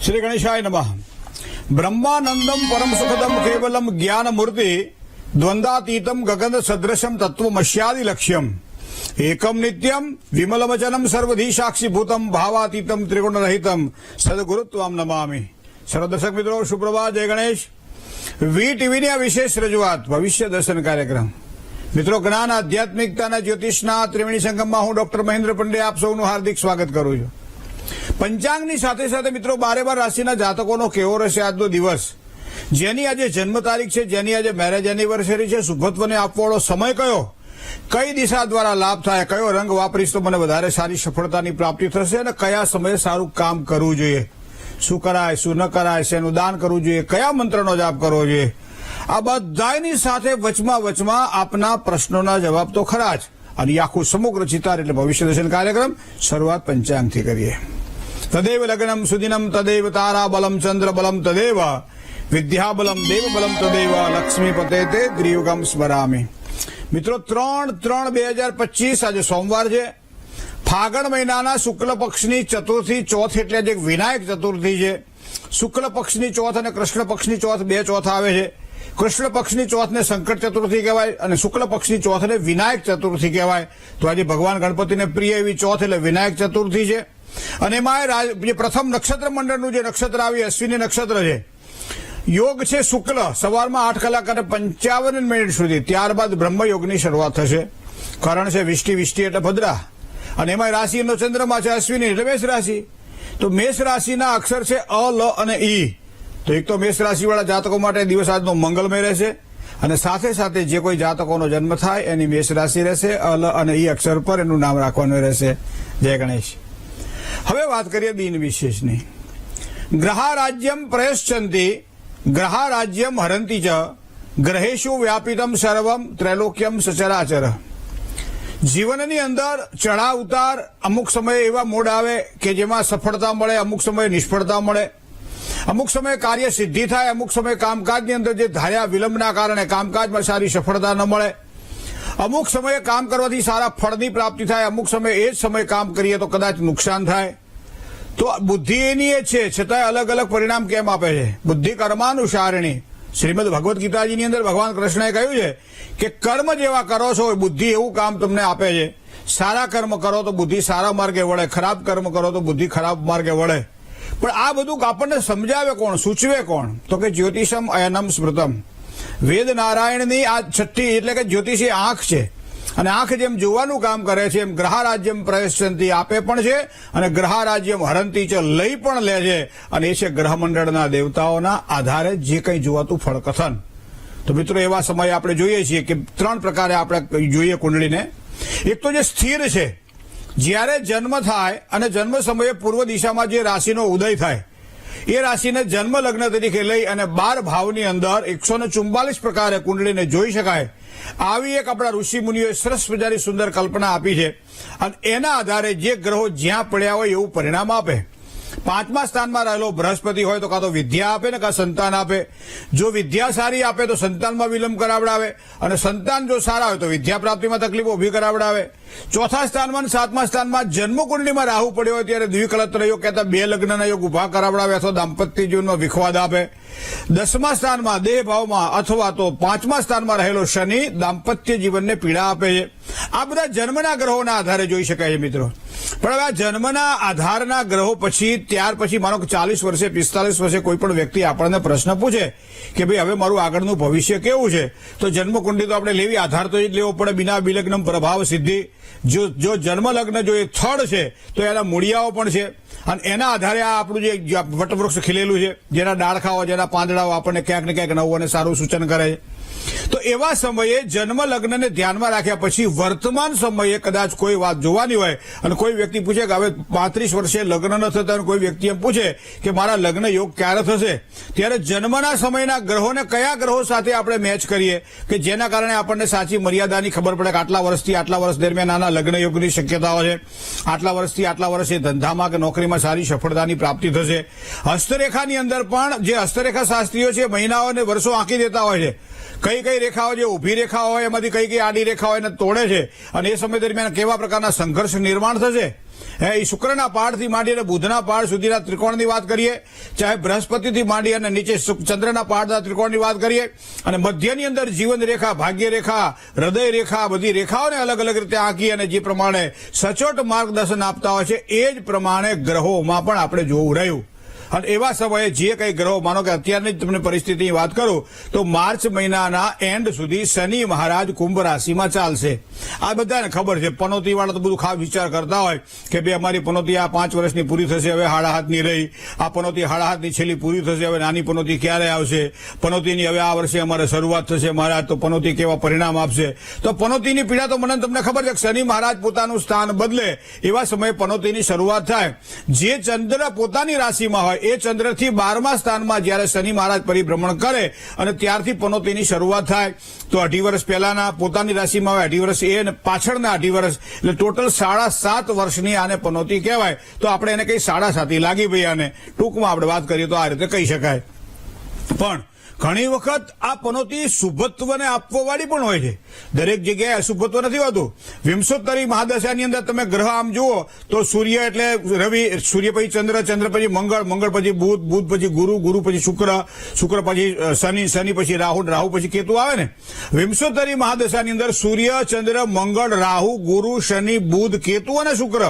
श्री गणेशाय नमः। ब्रह्मानंदम परम सुखदम केवलम ज्ञान मूर्ति द्वंद्वातीतम गगन सदृशम तत्वमस्यादि लक्ष्यम एकम नित्यम विमलवचनम सर्वधी साक्षीभूतम भावातीतम त्रिगुण रहितम सदगुरुत्वम नमामि। सर्व दर्शक मित्रों सुप्रभात, जय गणेश। वी टीवी आ विशेष रजूआत भविष्य दर्शन कार्यक्रम। मित्रों, ज्ञान आध्यात्मिकता ज्योतिषना त्रिवेणी संगम में हूँ डॉक्टर महेन्द्र पंडे आप सौનું हार्दिक स्वागत करूं છું। પંચાંગની સાથે સાથે મિત્રો 12 રાશિના જાતકોનો કેવો રહેશે આજનો દિવસ, જેની આજે જન્મ તારીખ છે, જેની આજે મેરેજ એનિવર્સરી છે, શુભત્વને આપવાળો સમય કયો, કઈ દિશા દ્વારા લાભ થાય, કયો રંગ વાપરીશ તો મને વધારે સારી સફળતાની પ્રાપ્તિ થશે અને કયા સમયે સારું કામ કરવું જોઈએ, શું કરાય શું ન કરાય, શેનું દાન કરવું જોઈએ, કયા મંત્રનો જાપ કરવો જોઈએ, આ બધાની સાથે વચમાં આપના પ્રશ્નોના જવાબ તો ખરા જ, અને આખું સમગ્ર ચિતાર એટલે ભવિષ્ય દર્શન કાર્યક્રમ શરૂઆત પંચાંગથી કરીએ। તદેવ લગ્નમ સુદિનમ તદેવ તારા બલમ ચંદ્ર બલમ તદેવ વિદ્યા બલમ દેવ બલમ તદેવ લક્ષ્મીપતે તે દ્રિયુગમ સ્મરામી। મિત્રો 3/3/2025 આજે સોમવાર છે, ફાગણ મહિનાના શુક્લ પક્ષની ચતુર્થી ચોથ એટલે જે વિનાયક ચતુર્થી છે। શુક્લ પક્ષની ચોથ અને કૃષ્ણ પક્ષની ચોથ બે ચોથ આવે છે। કૃષ્ણ પક્ષની ચોથને સંકટ ચતુર્થી કહેવાય અને શુક્લ પક્ષની ચોથને વિનાયક ચતુર્થી કહેવાય। તો આજે ભગવાન ગણપતિને પ્રિય એવી ચોથ એટલે વિનાયક ચતુર્થી છે। અને એમાં જે પ્રથમ નક્ષત્ર મંડળનું જે નક્ષત્ર આવી અશ્વિની નક્ષત્ર છે, યોગ છે શુક્લ સવારમાં 8:55 સુધી, ત્યારબાદ બ્રહ્મયોગની શરૂઆત થશે। કરણ છે વિષ્ટિ એટલે ભદ્રા, અને એમાં રાશિનો ચંદ્રમા છે અશ્વિની એટલે મેષ રાશિ। તો મેષ રાશિના અક્ષર છે અ, લ અને ઈ। તો એક તો મેષ રાશિવાળા જાતકો માટે દિવસ આજનો મંગલમય રહેશે, અને સાથે સાથે જે કોઈ જાતકોનો જન્મ થાય એની મેષ રાશિ રહેશે, અ, લ અને ઈ અક્ષર પર એનું નામ રાખવાનું રહેશે। જય ગણેશ। હવે વાત કરીએ દિન વિશેષની। ગ્રહા રાજ્યમ પ્રયશ્ચંતી ગ્રહા રાજ્યમ હરંતી ચ ગ્રહેશુ વ્યાપિતમ સર્વમ ત્રૈલોક્યમ સચરાચર। જીવનની અંદર ચઢાવ ઉતાર, અમુક સમયે એવા મોડ આવે કે જેમાં સફળતા મળે, અમુક સમયે નિષ્ફળતા મળે, અમુક સમયે કાર્ય સિદ્ધિ થાય, અમુક સમયે કામકાજની અંદર જે ધાર્યા વિલંબના કારણે કામકાજમાં સારી સફળતા ન મળે, અમુક સમયે કામ કરવાથી સારા ફળની પ્રાપ્તિ થાય, અમુક સમયે એ જ સમયે કામ કરીએ તો કદાચ નુકસાન થાય। તો બુદ્ધિ એની એ છે, છતાંય અલગ અલગ પરિણામ કેમ આપે છે? બુદ્ધિ કર્માનુસારિણી। શ્રીમદ ભગવદ્ ગીતાજીની અંદર ભગવાન કૃષ્ણએ કહ્યું છે કે કર્મ જેવા કરો છો બુદ્ધિ એવું કામ તમને આપે છે। સારા કર્મ કરો તો બુદ્ધિ સારા માર્ગે વળે, ખરાબ કર્મ કરો તો બુદ્ધિ ખરાબ માર્ગે વળે। પણ આ બધું આપણને સમજાવે કોણ, સૂચવે કોણ? તો કે જ્યોતિષમ અયનમ સ્મૃતમ। વેદ નારાયણની આ છઠ્ઠી એટલે કે જ્યોતિષી આંખ છે, અને આંખ જેમ જોવાનું કામ કરે છે એમ ગ્રહ રાજ્યમ પ્રયશ્ચંતી આપે પણ છે, અને ગ્રહ રાજ્યમ હરંતી છે લઈ પણ લે છે, અને એ છે ગ્રહમંડળના દેવતાઓના આધારે જે કંઈ જોવાતું ફળકથન। તો મિત્રો એવા સમયે આપણે જોઈએ છીએ કે 3 પ્રકારે આપણે જોઈએ કુંડળીને। એક તો જે સ્થિર છે, જ્યારે જન્મ થાય અને જન્મ સમયે પૂર્વ દિશામાં જે રાશિનો ઉદય થાય એ રાશિને જન્મ લગ્ન તરીકે લઈ અને 12 ભાવની અંદર 144 પ્રકારે કુંડળીને જોઈ શકાય। આવી એક આપણા ઋષિ મુનિઓએ સરસ મજાની સુંદર કલ્પના આપી છે, અને એના આધારે જે ગ્રહો જ્યાં પડ્યા હોય એવું પરિણામ આપે। 5મા સ્થાનમાં રહેલો બૃહસ્પતિ હોય તો કાં તો વિદ્યા આપે ને કાં સંતાન આપે। જો વિદ્યા સારી આપે તો સંતાનમાં વિલંબ કરાવડાવે, અને સંતાન જો સારા હોય તો વિદ્યા પ્રાપ્તિમાં તકલીફો ઉભી કરાવડાવે। 4થા સ્થાનમાં અને 7મા સ્થાનમાં જન્મકુંડળીમાં રાહુ પડ્યો હોય ત્યારે દ્વિકલત્ર યોગ કહેતા 2 લગ્નના યોગ ઉભા કરાવડાવે અથવા દાંપત્ય જીવનમાં વિખવાદ આપે। 10મા સ્થાનમાં દેહ ભાવમાં અથવા તો 5મા સ્થાનમાં રહેલો શનિ દાંપત્ય જીવનને પીડા આપે છે। આ બધા જન્મના ગ્રહોના આધારે જોઈ શકાય છે મિત્રો। પણ હવે આ જન્મના આધારના ગ્રહો પછી ત્યાર પછી માનો કે 40 વર્ષે 45 વર્ષે કોઈ પણ વ્યક્તિ આપણને પ્રશ્ન પૂછે કે ભાઈ હવે મારું આગળનું ભવિષ્ય કેવું છે, તો જન્મકુંડળી તો આપણે લેવી, આધાર તો એ જ લેવો પડે, બિના વિલગ્નમ પ્રભાવ સિદ્ધિ। જો જન્મ લગ્ન જો એ થડ છે તો એના મૂળિયાઓ પણ છે, અને એના આધારે આ આપણું જે વટવૃક્ષ ખીલેલું છે, જેના ડાળખાઓ જેના પાંદડાઓ આપણને ક્યાંક ને ક્યાંક નવું અને સારું સૂચન કરે છે। તો એવા સમયે જન્મ લગ્નને ધ્યાનમાં રાખ્યા પછી વર્તમાન સમયે કદાચ કોઈ વાત જોવાની હોય અને કોઈ વ્યક્તિ પૂછે કે હવે 35 વર્ષે લગ્ન ન થતા, કોઈ વ્યક્તિ એમ પૂછે કે મારા લગ્ન યોગ ક્યારે થશે, ત્યારે જન્મના સમયના ગ્રહોને કયા ગ્રહો સાથે આપણે મેચ કરીએ કે જેના કારણે આપણને સાચી મર્યાદાની ખબર પડે કે આટલા વર્ષથી આટલા વર્ષ દરમિયાન આના લગ્ન યોગની શક્યતાઓ છે, આટલા વર્ષથી આટલા વર્ષે ધંધામાં કે નોકરીમાં સારી સફળતાની પ્રાપ્તિ થશે। હસ્તરેખાની અંદર પણ જે હસ્તરેખા શાસ્ત્રીઓ છે મહિનાઓ અને વર્ષો આંકી દેતા હોય છે, કઈ કઈ રેખાઓ જે ઊભી રેખા હોય એમાંથી કઈ કઈ આડી રેખા હોય એને તોડે છે, અને એ સમય દરમિયાન કેવા પ્રકારના સંઘર્ષ નિર્માણ થશે એ શુક્રના પહાડથી માંડી અને બુધના પહાડ સુધીના ત્રિકોણની વાત કરીએ, ચાહે બૃહસ્પતિથી માંડી અને નીચે ચંદ્રના પહાડના ત્રિકોણની વાત કરીએ, અને મધ્યની અંદર જીવન રેખા, ભાગ્ય રેખા, હૃદય રેખા, બધી રેખાઓને અલગ અલગ રીતે આંકી અને જે પ્રમાણે સચોટ માર્ગદર્શન આપતા હોય છે એ જ પ્રમાણે ગ્રહોમાં પણ આપણે જોવું રહ્યું. અને એવા સમયે જે કંઈ ગ્રહો, માનો કે અત્યારની જ તમને પરિસ્થિતિની વાત કરું તો માર્ચ મહિનાના એન્ડ સુધી શનિ મહારાજ કુંભ રાશિમાં ચાલશે. આ બધાને ખબર છે. પનોતીવાળા તો બધું ખાસ વિચાર કરતા હોય કે ભાઈ અમારી પનોતી આ 5 વર્ષની પૂરી થશે, હવે હાડા હાથની રહી, આ પનોતી હાડા હાથની છેલ્લી પૂરી થશે, હવે નાની પનોતી ક્યારે આવશે, પનોતીની હવે આ વર્ષે અમારે શરૂઆત થશે મહારાજ, તો પનોતી કેવા પરિણામ આપશે. તો પનોતીની પીડા તો મને તમને ખબર છે કે શનિ મહારાજ પોતાનું સ્થાન બદલે એવા સમયે પનોતીની શરૂઆત થાય. જે ચંદ્ર પોતાની રાશિમાં હોય એ ચંદ્રથી 12મા સ્થાનમાં જ્યારે શનિ મહારાજ પરિભ્રમણ કરે અને ત્યારથી પનોતીની શરૂઆત થાય. તો 2.5 વર્ષ પહેલાના પોતાની રાશિમાં હોય, 2.5 વર્ષ એ અને પાછળના 2.5 વર્ષ, એટલે ટોટલ 7.5 વર્ષની આને પનોતી કહેવાય. તો આપણે એને કઈ 7.5 લાગી ભાઈ, આને ટૂંકમાં આપણે વાત કરીએ તો આ રીતે કહી શકાય. પણ ઘણી વખત આ પનોતી શુભત્વને આપવાવાળી પણ હોય છે. દરેક જગ્યાએ અશુભત્વ નથી હોતું. વિંશોત્તરી મહાદશાની અંદર તમે ગ્રહ આમ જુઓ તો સૂર્ય એટલે રવિ, સૂર્ય પછી ચંદ્ર, ચંદ્ર પછી મંગળ, મંગળ પછી બુધ, બુધ પછી ગુરુ, ગુરુ પછી શુક્ર, શુક્ર પછી શનિ, શનિ પછી રાહુ, રાહુ પછી કેતુ આવે ને. વિંશોત્તરી મહાદશાની અંદર સૂર્ય, ચંદ્ર, મંગળ, રાહુ, ગુરુ, શનિ, બુધ, કેતુ અને શુક્ર,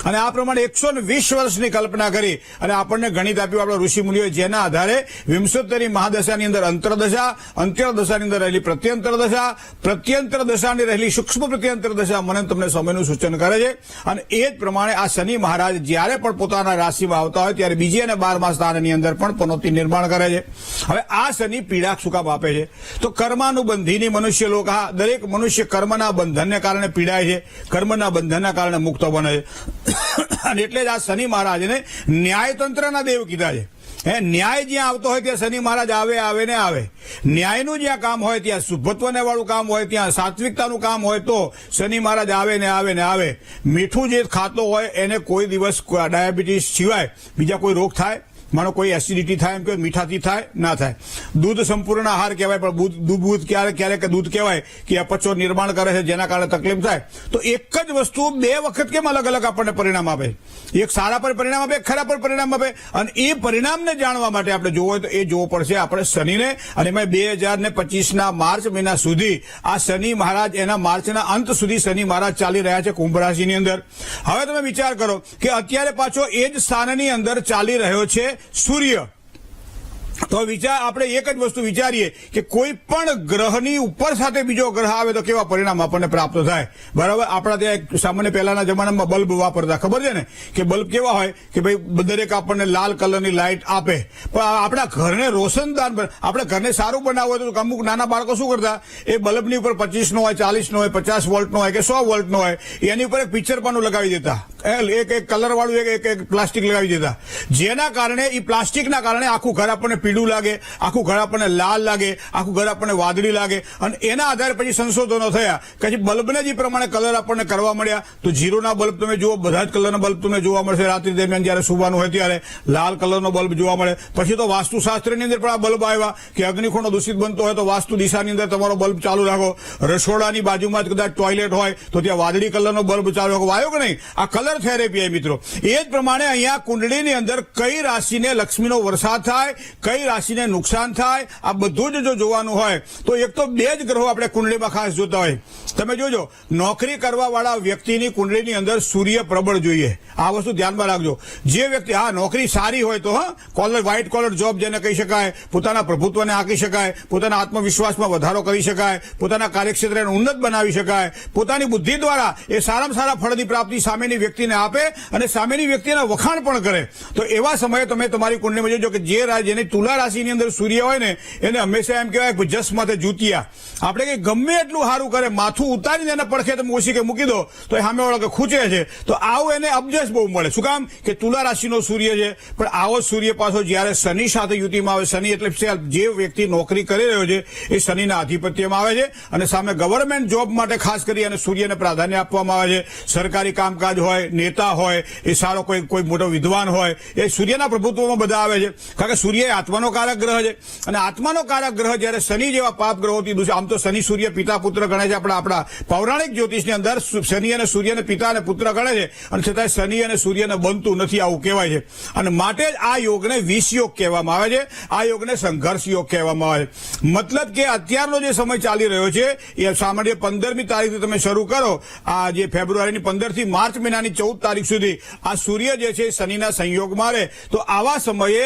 અને આ પ્રમાણે 120 વર્ષની કલ્પના કરી અને આપણને ગણિત આપ્યું આપણા ઋષિ મુનિઓએ, જેના આધારે વિંશોત્તરી મહાદશાની અંદર અંતરદશા, અંત્યદશાની અંદર રહેલી પ્રત્યંતર દશા, પ્રત્યંતર દશાની રહેલી સૂક્ષ્મ પ્રત્યંતર દશા મને તમને સમયનું સૂચન કરે છે. અને એ જ પ્રમાણે આ શનિ મહારાજ જ્યારે પણ પોતાના રાશિમાં આવતા હોય ત્યારે બીજી અને 12મા સ્થાનની અંદર પણ પનોતી નિર્માણ કરે છે. હવે આ શનિ પીડા શું કામ આપે છે? તો કર્માનુબંધીની મનુષ્ય લોક, હા, દરેક મનુષ્ય કર્મના બંધનને કારણે પીડાય છે, કર્મના બંધનના કારણે મુક્ત બને છે. અને એટલે જ આ શનિ મહારાજને ન્યાયતંત્રના દેવ કીધા છે. ન્યાય જ્યાં આવતો હોય ત્યાં શનિ મહારાજ આવે ને આવે. ન્યાયનું જ્યાં કામ હોય, ત્યાં શુભત્વને વાળું કામ હોય, ત્યાં સાત્વિકતાનું કામ હોય તો શનિ મહારાજ આવે ને આવે. મીઠું જે ખાતો હોય એને કોઈ દિવસ ડાયાબિટીસ સિવાય બીજા કોઈ રોગ થાય? માનો કોઈ એસિડિટી થાય એમ કે મીઠાથી થાય? ના થાય. દૂધ સંપૂર્ણ આહાર કહેવાય, પણ દૂધ ક્યારેક દૂધ કહેવાય કે અપચો નિર્માણ કરે છે, જેના કારણે તકલીફ થાય. તો એક જ વસ્તુ 2 વખત કેમ અલગ અલગ આપણને પરિણામ આપે? એક સારા પર પરિણામ આપે, એક ખરાબ પર પરિણામ આપે. અને એ પરિણામને જાણવા માટે આપણે જોવું હોય તો એ જોવું પડશે આપણે શનિને. અને એમાં 2025ના માર્ચ મહિના સુધી આ શનિ મહારાજ, એના માર્ચના અંત સુધી શનિ મહારાજ ચાલી રહ્યા છે કુંભ રાશિની અંદર. હવે તમે વિચાર કરો કે અત્યારે પાછો એ જ સ્થાનની અંદર ચાલી રહ્યો છે સૂર્ય. તો આપણે એક જ વસ્તુ વિચારીએ કે કોઈ પણ ગ્રહની ઉપર સાથે બીજો ગ્રહ આવે તો કેવા પરિણામ આપણને પ્રાપ્ત થાય. બરાબર, આપણા ત્યાં એક સામાન્ય પહેલાના જમાનામાં બલ્બ વાપરતા, ખબર છે ને કે બલ્બ કેવા હોય કે ભાઈ દરેક આપણને લાલ કલરની લાઇટ આપે, પણ આપણા ઘરને રોશનદાન, આપણે ઘરને સારું બનાવવું હોય તો અમુક નાના બાળકો શું કરતા, એ બલ્બની ઉપર 25નો હોય, 40નો હોય, 50 વોલ્ટનો હોય કે 100 વોલ્ટનો હોય, એની ઉપર એક પિક્ચર પાનું લગાવી દેતા, એક કલર વાળું એક પ્લાસ્ટિક લગાવી દેતા, જેના કારણે એ પ્લાસ્ટિકના કારણે આખું ઘર આપણને પીળું લાગે, આખું ઘર આપણને લાલ લાગે, આખું ઘર આપણને વાદળી લાગે. અને એના આધારે પછી સંશોધનો થયા કે બલ્બને જે પ્રમાણે કલર આપણને કરવા મળ્યા. તો 0ના બલ્બ તમે જુઓ, બધા જ કલરના બલ્બ તમને જોવા મળશે. રાત્રિ દરમિયાન જયારે સુવાનું હોય ત્યારે લાલ કલરનો બલ્બ જોવા મળે. પછી તો વાસ્તુશાસ્ત્રની અંદર પણ આ બલ્બ આવ્યા કે અગ્નિખૂણો દૂષિત બનતો હોય તો વાસ્તુ દિશાની અંદર તમારો બલ્બ ચાલુ રાખો. રસોડાની બાજુમાં જ કદાચ ટોયલેટ હોય તો ત્યાં વાદળી કલરનો બલ્બ ચાલુ રાખો. વાયો કે નહીં? આ કલર થેરેપી આવી મિત્રો. એ જ પ્રમાણે અહીંયા કુંડળીની અંદર કઈ રાશિને લક્ષ્મીનો વરસાદ થાય, કઈ રાશિને નુકસાન થાય, આ બધું જ જો જોવાનું હોય તો એક તો 2 જ ગ્રહો આપણે કુંડળીમાં ખાસ જોતા હોય. તમે જોજો, નોકરી કરવા વાળા વ્યક્તિની કુંડળીની અંદર સૂર્ય પ્રબળ જોઈએ. આ વસ્તુ ધ્યાનમાં રાખજો. જે વ્યક્તિ, હા, નોકરી સારી હોય તો, હા, કોલર, વ્હાઇટ કોલર જોબ જેને કહી શકાય, પોતાના પ્રભુત્વને આંકી શકાય, પોતાના આત્મવિશ્વાસમાં વધારો કરી શકાય, પોતાના કાર્યક્ષેત્રને ઉન્નત બનાવી શકાય, પોતાની બુદ્ધિ દ્વારા એ સારામાં સારા ફળની પ્રાપ્તિ સામેની વ્યક્તિને આપે અને સામેની વ્યક્તિના વખાણ પણ કરે. તો એવા સમયે તમે તમારી કુંડળીમાં જોજો કે જેની તુલા રાશિની અંદર સૂર્ય હોય ને એને હંમેશા એમ કહેવાય જસ માથે જૂતિયા. આપણે કે ગમે એટલું સારું કરે, માથું ઉતારીને એને પડખે તમે ઓછી કે મૂકી દો તો એ સામેવાળો કે ખૂંચે છે. તો આવું એને અબજસ બહુ મળે. શું કામ? કે તુલા રાશિનો સૂર્ય છે. પણ આવો સૂર્ય પાછો જ્યારે શનિ સાથે યુતિમાં આવે, શનિ એટલે જે વ્યક્તિ નોકરી કરી રહ્યો છે એ શનિના આધિપત્યમાં આવે છે અને સામે ગવર્નમેન્ટ જોબ માટે ખાસ કરી અને સૂર્યને પ્રાધાન્ય આપવામાં આવે છે. સરકારી કામકાજ હોય, નેતા હોય, એ સારો કોઈ મોટો વિદ્વાન હોય, એ સૂર્યના પ્રભુત્વમાં બધા આવે છે. કારણ કે સૂર્ય આત્માનો આત્માનો કારક ગ્રહ છે અને આત્માનો કારક ગ્રહ જ્યારે શનિ જેવા પાપ ગ્રહોથી દૂષિત, આમ તો શનિ સૂર્ય પિતા પુત્ર ગણે છે આપણા પૌરાણિક જ્યોતિષની અંદર શનિ અને સૂર્યને પિતા અને પુત્ર ગણે છે અને છતાંય શનિ અને સૂર્યને બનતું નથી આવું કહેવાય છે અને માટે જ આ યોગને વિષ યોગ કહેવામાં આવે છે, આ યોગને સંઘર્ષ યોગ કહેવામાં આવે છે। મતલબ કે અત્યારનો જે સમય ચાલી રહ્યો છે એ સામાન્ય 15મી તારીખથી તમે શરૂ કરો, આ જે ફેબ્રુઆરીની 15 થી માર્ચ મહિનાની 14 તારીખ સુધી આ સૂર્ય જે છે શનિના સંયોગમાં રહે તો આવા સમયે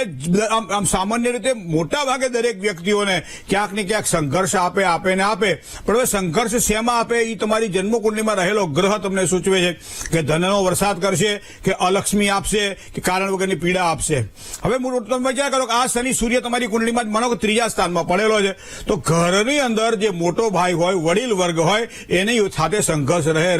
આમ સામાન્ય રીતે મોટા ભાગે દરેક વ્યક્તિઓને ક્યાંક ને ક્યાંક સંઘર્ષ આપે પણ હવે સંઘર્ષ શેમાં આપે એ તમારી જન્મકુંડલીમાં રહેલો ગ્રહ તમને સૂચવે છે કે ધનનો વરસાદ કરશે કે અલક્ષ્મી આપશે કે કારણ વગરની પીડા આપશે। હવે તમે વિચાર કરો કે આ શનિ સૂર્ય તમારી કુંડલીમાં માનો કે 3જા સ્થાનમાં પડેલો છે તો ઘરની અંદર જે મોટો ભાઈ હોય, વડીલ વર્ગ હોય એની સાથે સંઘર્ષ રહે।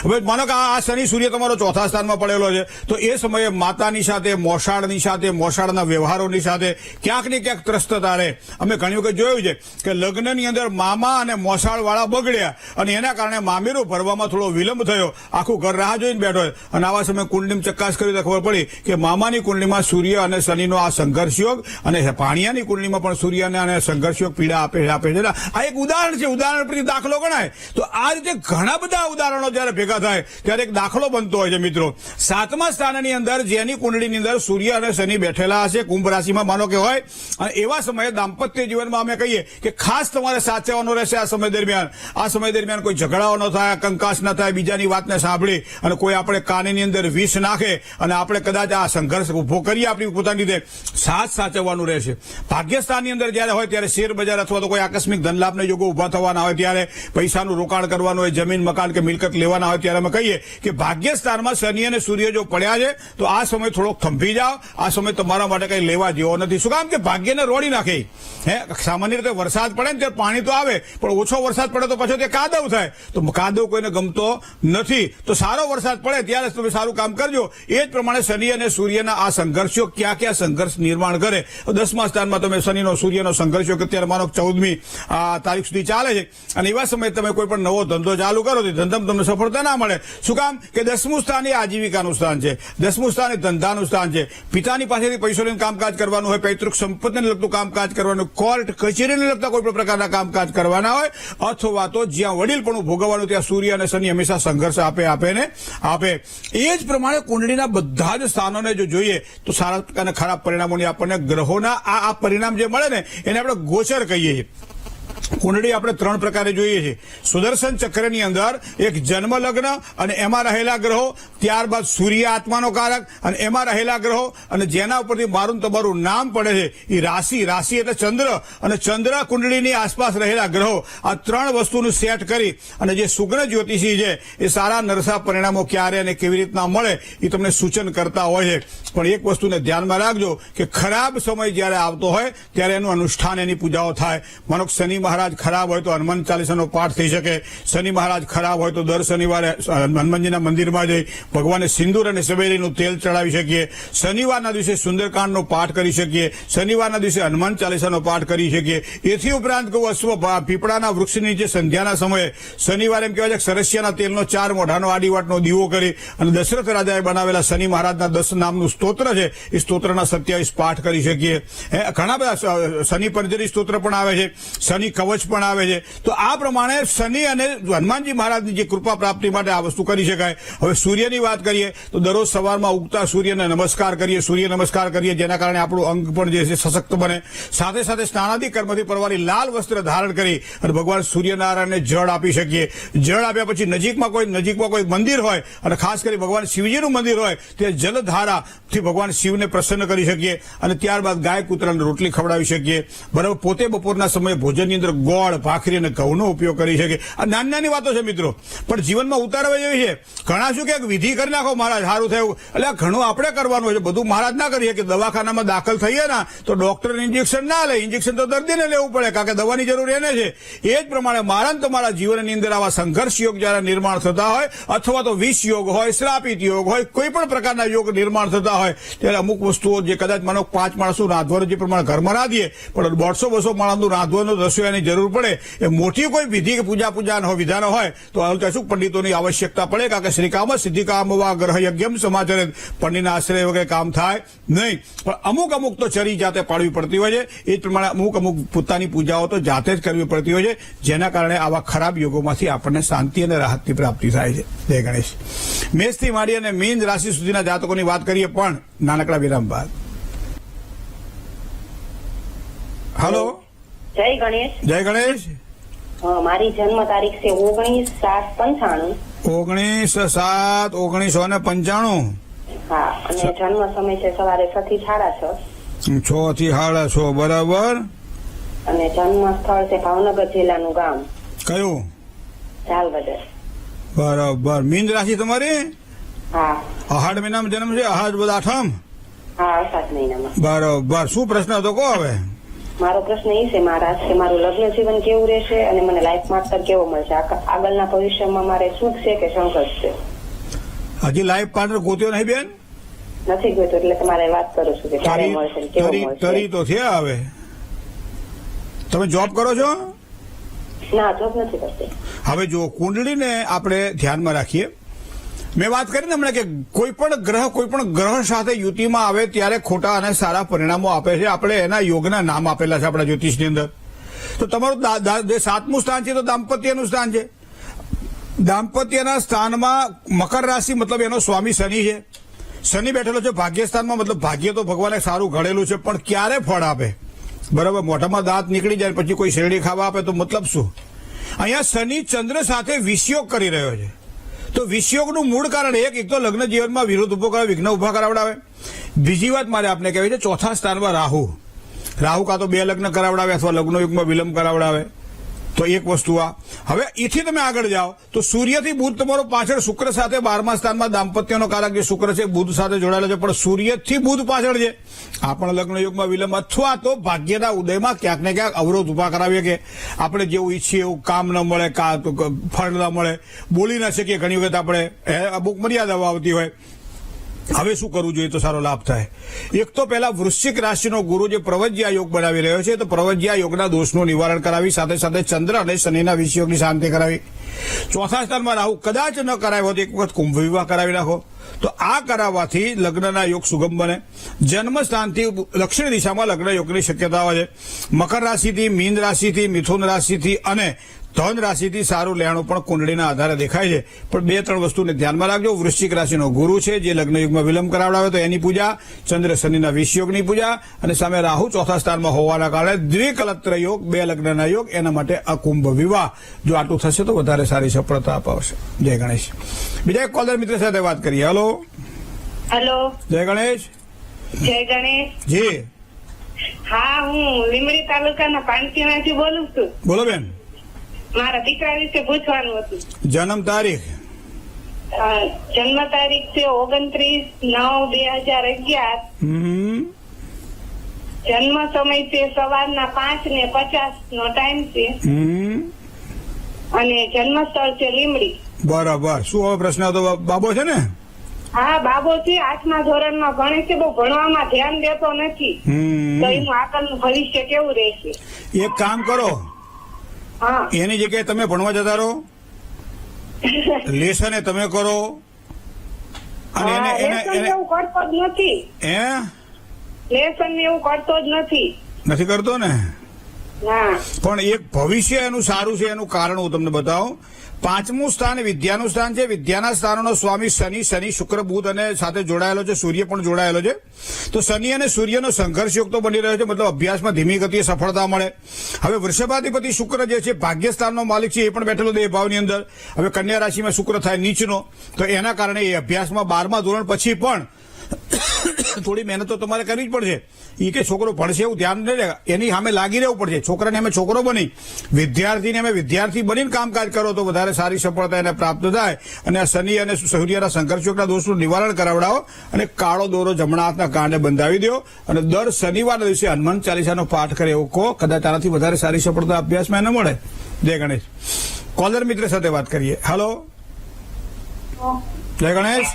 હવે માનો કે આ શનિ સૂર્ય તમારો 4થા સ્થાનમાં પડેલો છે તો એ સમયે માતાની સાથે, મોસાળની સાથે, મોસાળના વ્યવહારોની સાથે ક્યાંક ને ક્યાંક ત્રસ્તતા રહે। અમે ઘણી વખત જોયું છે કે લગ્નની અંદર મામા અને મોસાળ વાળા બગડ્યા અને એના કારણે મામેરું ભરવામાં થોડો વિલંબ થયો, આખું ઘર રાહ જોઈને બેઠો અને આવા સમયે કુંડલીમાં ચકાસ કરી તો ખબર પડી કે મામાની કુંડલીમાં સૂર્ય અને શનિનો આ સંઘર્ષ યોગ અને ભાણિયાની કુંડલીમાં પણ સૂર્ય અને સંઘર્ષ યોગ પીડા આપે છે। આ એક ઉદાહરણ છે, ઉદાહરણ પરથી દાખલો ગણાય। તો આ રીતે ઘણા બધા ઉદાહરણો જયારે ભેગા થાય ત્યારે એક દાખલો બનતો હોય છે મિત્રો। 7મા સ્થાનની અંદર જેની કુંડળીની અંદર સૂર્ય અને શનિ બેઠેલા હશે, કુંભ રાશિમાં માનો કે હોય, અને એવા સમયે દાંપત્ય જીવનમાં અમે કહીએ કે ખાસ તમારે સાચવવાનું રહેશે આ સમય દરમિયાન। આ સમય દરમિયાન કોઈ ઝઘડાઓ ન થાય, કંકાસ ન થાય, બીજાની વાતને સાંભળી અને કોઈ આપણે કાનની અંદર વિષ નાખે અને આપણે કદાચ આ સંઘર્ષ ઉભો કરીએ આપણી પોતાની રીતે, સાચવવાનું રહેશે। ભાગ્યસ્થાનની અંદર જયારે હોય ત્યારે શેર બજાર અથવા તો કોઈ આકસ્મિક ધનલાભના યોગો ઉભા થવાના હોય, ત્યારે પૈસાનું રોકાણ કરવાનું હોય, જમીન મકાન કે મિલકત લેવાના હોય ત્યારે અમે કહીએ કે ભાગ્યસ્થાનમાં શનિ અને સૂર્ય જો પડ્યા છે તો આ સમય થોડોક થંભી જાઓ, આ સમય તમારા માટે કઈ લેવા જેવો નથી। શું કામ કે ભાગ્યને રોડી નાખે। સામાન્ય રીતે વરસાદ પડે ને ત્યારે પાણી તો આવે પણ ઓછો વરસાદ પડે તો પછી તે કાદવ થાય, તો કાદવ કોઈને ગમતો નથી। તો સારો વરસાદ પડે ત્યારે તમે સારું કામ કરજો। એ જ પ્રમાણે શનિ અને સૂર્યના આ સંઘર્ષો ક્યાં સંઘર્ષ નિર્માણ કરે। 10મા સ્થાનમાં તમે શનિનો સૂર્યનો સંઘર્ષો અત્યારે માનો 14મી તારીખ સુધી ચાલે છે અને એવા સમયે તમે કોઈ પણ નવો ધંધો ચાલુ કરો તો ધંધામાં તમને સફળતા ના મળે। શું કામ કે 10મું સ્થાન એ આજીવિકાનું સ્થાન છે, 10મું સ્થાન એ ધંધાનું સ્થાન છે। પિતાની પાસેથી પૈસો લઈને કામકાજ કરવાનું હોય, પૈતૃક સંપત્તિને લગતું કામકાજ કરવાનું, કોર્ટ કચેરીને લગતા કોઈ પણ પ્રકારના કામકાજ કરવાના હોય અથવા તો જ્યાં વડીલપણું ભોગવવાનું ત્યાં સૂર્ય અને શનિ હંમેશા સંઘર્ષ આપે। એ જ પ્રમાણે કુંડળીના બધા જ સ્થાનોને જો જોઈએ તો સારા અને ખરાબ પરિણામોની આપણને ગ્રહોના આ પરિણામ જે મળે ને એને આપણે ગોચર કહીએ છીએ। કુંડળી આપણે 3 પ્રકારે જોઈએ છીએ। સુદર્શન ચક્રની અંદર એક જન્મ લગ્ન અને એમાં રહેલા ગ્રહો, ત્યારબાદ સૂર્ય આત્માનો કારક અને એમાં રહેલા ગ્રહો અને જેના ઉપરથી મારું તમારું નામ પડે છે એ રાશિ એટલે ચંદ્ર અને ચંદ્ર કુંડળીની આસપાસ રહેલા ગ્રહો, આ 3 વસ્તુનું સેટ કરી અને જે સુગ્ન જ્યોતિષી છે એ સારા નરસા પરિણામો ક્યારે અને કેવી રીતના મળે એ તમને સૂચન કરતા હોય છે। પણ એક વસ્તુને ધ્યાનમાં રાખજો કે ખરાબ સમય જયારે આવતો હોય ત્યારે એનું અનુષ્ઠાન, એની પૂજાઓ થાય। માનો શનિ મહારાજ ખરાબ હોય તો હનુમાન ચાલીસાનો પાઠ થઈ શકે, શનિ મહારાજ ખરાબ હોય તો દર શનિવારે હનુમાનજીના મંદિરમાં જઈ ભગવાનને સિંદૂર અને સબેરીનું તેલ ચડાવી શકીએ, શનિવારના દિવસે સુંદરકાંડનો પાઠ કરી શકીએ, શનિવારના દિવસે હનુમાન ચાલીસાનો પાઠ કરી શકીએ। એથી ઉપરાંત પીપળાના વૃક્ષની નીચે સંધ્યાના સમયે શનિવારે એમ કહેવાય છે સરસ્યાના તેલનો 4 મોઢાનો આડીવાટનો દીવો કરી અને દશરથ રાજાએ બનાવેલા શનિ મહારાજના 10 નામનું સ્તોત્ર છે એ સ્તોત્રના 27 પાઠ કરી શકીએ। ઘણા બધા શનિ પંજરી સ્તોત્ર પણ આવે છે, શનિ કવચ પણ આવે છે। તો આ પ્રમાણે શનિ અને હનુમાનજી મહારાજની જે કૃપા પ્રાપ્તિ માટે આ વસ્તુ કરી શકાય। હવે સૂર્યની વાત કરીએ તો દરરોજ સવારમાં ઉગતા સૂર્યને નમસ્કાર કરીએ, સૂર્ય નમસ્કાર કરીએ, જેના કારણે આપણું અંગ પણ જે છે સશક્ત બને। સાથે સાથે સ્નાનાદિ કર્મથી પરવારી લાલ વસ્ત્ર ધારણ કરી અને ભગવાન સૂર્યનારાયણને જળ આપી શકીએ। જળ આપ્યા પછી નજીકમાં કોઈ મંદિર હોય અને ખાસ કરી ભગવાન શિવજીનું મંદિર હોય તે જલધારાથી ભગવાન શિવને પ્રસન્ન કરી શકીએ અને ત્યારબાદ ગાય કૂતરાને રોટલી ખવડાવી શકીએ। બરાબર, પોતે બપોરના સમયે ભોજનની અંદર ગોળ, ભાખરી અને ઘઉંનો ઉપયોગ કરી શકીએ। આ નાની વાતો છે મિત્રો, પણ જીવનમાં ઉતારવા જેવી છે। ઘણા શું કે વિધિ કરી નાખો મહારાજ સારું થયું, એટલે ઘણું આપણે કરવાનું છે, બધું મહારાજ ના કરીએ કે દવાખાનામાં દાખલ થઈએ ને તો ડોક્ટર ઇન્જેક્શન ના લે, ઇન્જેક્શન તો દર્દીને લેવું પડે કારણ કે દવાની જરૂર એને છે। એ જ પ્રમાણે મારા તમારા જીવનની અંદર આવા સંઘર્ષ યોગ જયારે નિર્માણ થતા હોય અથવા તો વિષ યોગ હોય, શ્રાપિત યોગ હોય, કોઈ પણ પ્રકારના યોગ નિર્માણ થતા હોય ત્યારે અમુક વસ્તુઓ જે કદાચ માનો 5 માણસો રાંધવાનું જે પ્રમાણે ઘરમાં રાંધીએ પણ 150-200 માણસનું રાંધવાનું રસોઈયાની જરૂર પડે એ મોટી કોઈ વિધિ કે પૂજા વિધાન હોય તો અશુક પંડિતોની આવશ્યકતા પડે, કારણ કે શ્રીકામ સિદ્ધિકામ વા ગ્રહ યજ્ઞમ સમાચારે પંડિતના આશ્રય વગેરે કામ થાય નહીં. પણ અમુક તો ચરી જાતે પાડવી પડતી હોય છે. એ જ પ્રમાણે અમુક પોતાની પૂજાઓ તો જાતે જ કરવી પડતી હોય છે, જેના કારણે આવા ખરાબ યોગોમાંથી આપણને શાંતિ અને રાહતની પ્રાપ્તિ થાય છે. જય ગણેશ. મેષથી માંડી અને મીન રાશિ સુધીના જાતકોની વાત કરીએ પણ નાનકડા વિરામ બાદ. હલો, જય ગણેશ. જય ગણેશ. મારી જન્મ તારીખ છે 19/7/95. 19/7/1995. હા, અને જન્મ સમય છે સવારે 6 થી 6:30. 6 થી 6:30. બરાબર. અને જન્મ સ્થળ છે ભાવનગર જિલ્લાનું ગામ કયું? ઝાલબદર. બરાબર. મીન રાશિ તમારી? હા. અહાડ મહિનામાં જન્મ છે? અહાડ આઠમ? હા, અષાઢ મહિનામાં. બરાબર. શું પ્રશ્ન હતો કહો હવે? મારો પ્રશ્ન એ છે મહારાજ કે મારું લગ્ન જીવન કેવું રહેશે અને મને લાઈફ પાર્ટનર કેવો મળશે? આગળના ભવિષ્યમાં મારે સુખ છે કે સંઘર્ષ છે? હજી લાઈફ પાર્ટનર ગોત્યો નહીં બેન? નથી ગયો એટલે તમારે વાત કરું છું કે ક્યારે મળશે ને કેવો મળશે. તરી તો થયા. હવે તમે જોબ કરો છો? ના, જોબ નથી કરતી. હવે જો કુંડળીને આપણે ધ્યાનમાં રાખીએ. મેં વાત કરી ને હમણાં કે કોઈ પણ ગ્રહ સાથે યુતિમાં આવે ત્યારે ખોટા અને સારા પરિણામો આપે છે. આપણે એના યોગના નામ આપેલા છે આપણા જ્યોતિષની અંદર. તો તમારું 7મું સ્થાન છે તો દાંપત્યનું સ્થાન છે. દાંપત્યના સ્થાનમાં મકર રાશિ, મતલબ એનો સ્વામી શનિ છે. શનિ બેઠેલો છે ભાગ્યસ્થાનમાં, મતલબ ભાગ્ય તો ભગવાને સારું ઘડેલું છે, પણ ક્યારે ફળ આપે? બરાબર. મોઢામાં દાંત નીકળી જાય પછી કોઈ શેરડી ખાવા આપે તો મતલબ શું? અહીંયા શનિ ચંદ્ર સાથે વિષયોગ કરી રહ્યો છે. તો વિષયોગનું મૂળ કારણ એક તો લગ્ન જીવનમાં વિરોધ ઉભો કરે, વિઘ્ન ઉભા કરાવડાવે. બીજી વાત મારે આપને કહેવી છે, ચોથા સ્થાનમાં રાહુ કાં તો 2 લગ્ન કરાવડાવે અથવા લગ્ન યુગમાં વિલંબ કરાવડાવે. તો એક વસ્તુ આ. હવે એથી તમે આગળ જાઓ તો સૂર્યથી બુધ તમારો પાછળ, શુક્ર સાથે 12મા સ્થાનમાં દાંપત્યનો કારક જે શુક્ર છે બુધ સાથે જોડાયેલો છે, પણ સૂર્યથી બુધ પાછળ છે. આ પણ લગ્ન યુગમાં વિલંબ અથવા તો ભાગ્યના ઉદયમાં ક્યાંક ને ક્યાંક અવરોધ ઉભા કરાવીએ કે આપણે જેવું ઈચ્છીએ એવું કામ ન મળે, ફળ ન મળે, બોલી ન શકીએ. ઘણી વખત આપણે અમુક મર્યાદાઓ આવતી હોય. હવે શું કરવું જોઈએ તો સારો લાભ થાય? એક તો પહેલા વૃશ્ચિક રાશિનો ગુરુ જે પ્રવજ્યા યોગ બનાવી રહ્યો છે, તો પ્રવજ્યા યોગના દોષનું નિવારણ કરાવી, સાથે સાથે ચંદ્ર અને શનિના વિષયોગની શાંતિ કરાવી. ચોથા સ્થાનમાં રાહુ કદાચ ન કરાવ્યો હોય તો એક વખત કુંભ વિવાહ કરાવી નાખો. તો આ કરાવવાથી લગ્નના યોગ સુગમ બને. જન્મ સ્થાનથી દક્ષિણ દિશામાં લગ્ન યોગની શક્યતાઓ છે. મકર રાશિથી, મીન રાશિથી, મિથુન રાશિથી અને ધન રાશિથી સારું લેણું પણ કુંડળીના આધારે દેખાય છે. પણ 2-3 વસ્તુને ધ્યાનમાં રાખજો. વૃશ્ચિક રાશિનો ગુરુ છે જે લગ્ન યુગમાં વિલંબ કરાવડાવે તો એની પૂજા, ચંદ્ર શનિના વિષયોગની પૂજા, અને સામે રાહુ ચોથા સ્થાનમાં હોવાના કારણે દ્વિકલત્ર યોગ, 2 લગ્નના યોગ, એના માટે અકુંભ વિવાહ. જો આટલું થશે તો વધારે સારી સફળતા અપાવશે. જય ગણેશ. બીજા એક કોલર મિત્ર સાથે વાત કરીએ. હલો. જય ગણેશ. જય ગણેશ. જી. હા, હું લીમડી તાલુકાના પાનસીમાંથી બોલું છું. બોલો બેન. મારા દીકરા વિશે પૂછવાનું હતું. જન્મ તારીખ? જન્મ તારીખ છે 29/9/2011. જન્મ સમય છે સવારના 5:50 નો ટાઈમ છે. અને જન્મ સ્થળ છે લીમડી. બરાબર. શું હવે પ્રશ્ન હતો? બાબો છે ને? હા, બાબો છે. 8મા ધોરણમાં ભણે છે. બહુ ભણવામાં ધ્યાન દેતો નથી. તો એનું આગળનું ભવિષ્ય કેવું રહેશે? એક કામ કરો, હા, એની જગ્યાએ તમે ભણવા જતા રહો, લેસન એ તમે કરો. અને લેસન એવું કરતો જ નથી. લેસન એવું કરતો જ નથી કરતો ને? ના. પણ એક ભવિષ્ય એનું સારું છે. એનું કારણ હું તમને બતાવું. 5મું સ્થાન વિદ્યાનું સ્થાન છે. વિદ્યાના સ્થાનોનો સ્વામી શનિ, શુક્ર, બુધ અને સાથે જોડાયેલો છે. સૂર્ય પણ જોડાયેલો છે. તો શનિ અને સૂર્યનો સંઘર્ષ યોગ તો બની રહ્યો છે, મતલબ અભ્યાસમાં ધીમી ગતિએ સફળતા મળે. હવે વૃષભાધિપતિ શુક્ર જે છે ભાગ્યસ્થાનનો માલિક છે, એ પણ બેઠેલો દેહ ભાવની અંદર. હવે કન્યા રાશિમાં શુક્ર થાય નીચનો, તો એના કારણે એ અભ્યાસમાં 12મા ધોરણ પછી પણ થોડી મહેનત તો તમારે કરવી જ પડશે. એ કે છોકરો ભણશે એવું ધ્યાન નહીં રહે, એની સામે લાગી રહેવું પડશે. છોકરાને અમે છોકરો બની, વિદ્યાર્થીને અમે વિદ્યાર્થી બનીને કામકાજ કરો તો વધારે સારી સફળતા એને પ્રાપ્ત થાય. અને શનિ અને સૂર્યના સંઘર્ષયોગના દોષનું નિવારણ કરાવડાવો અને કાળો દોરો જમણા હાથના કાંડે બંધાવી દો. અને દર શનિવારના દિવસે હનુમાન ચાલીસાનો પાઠ કરે એવું કહો. કદાચ આનાથી વધારે સારી સફળતા અભ્યાસમાં એને મળે. જય ગણેશ. કોલર મિત્ર સાથે વાત કરીએ. હલો. જય ગણેશ.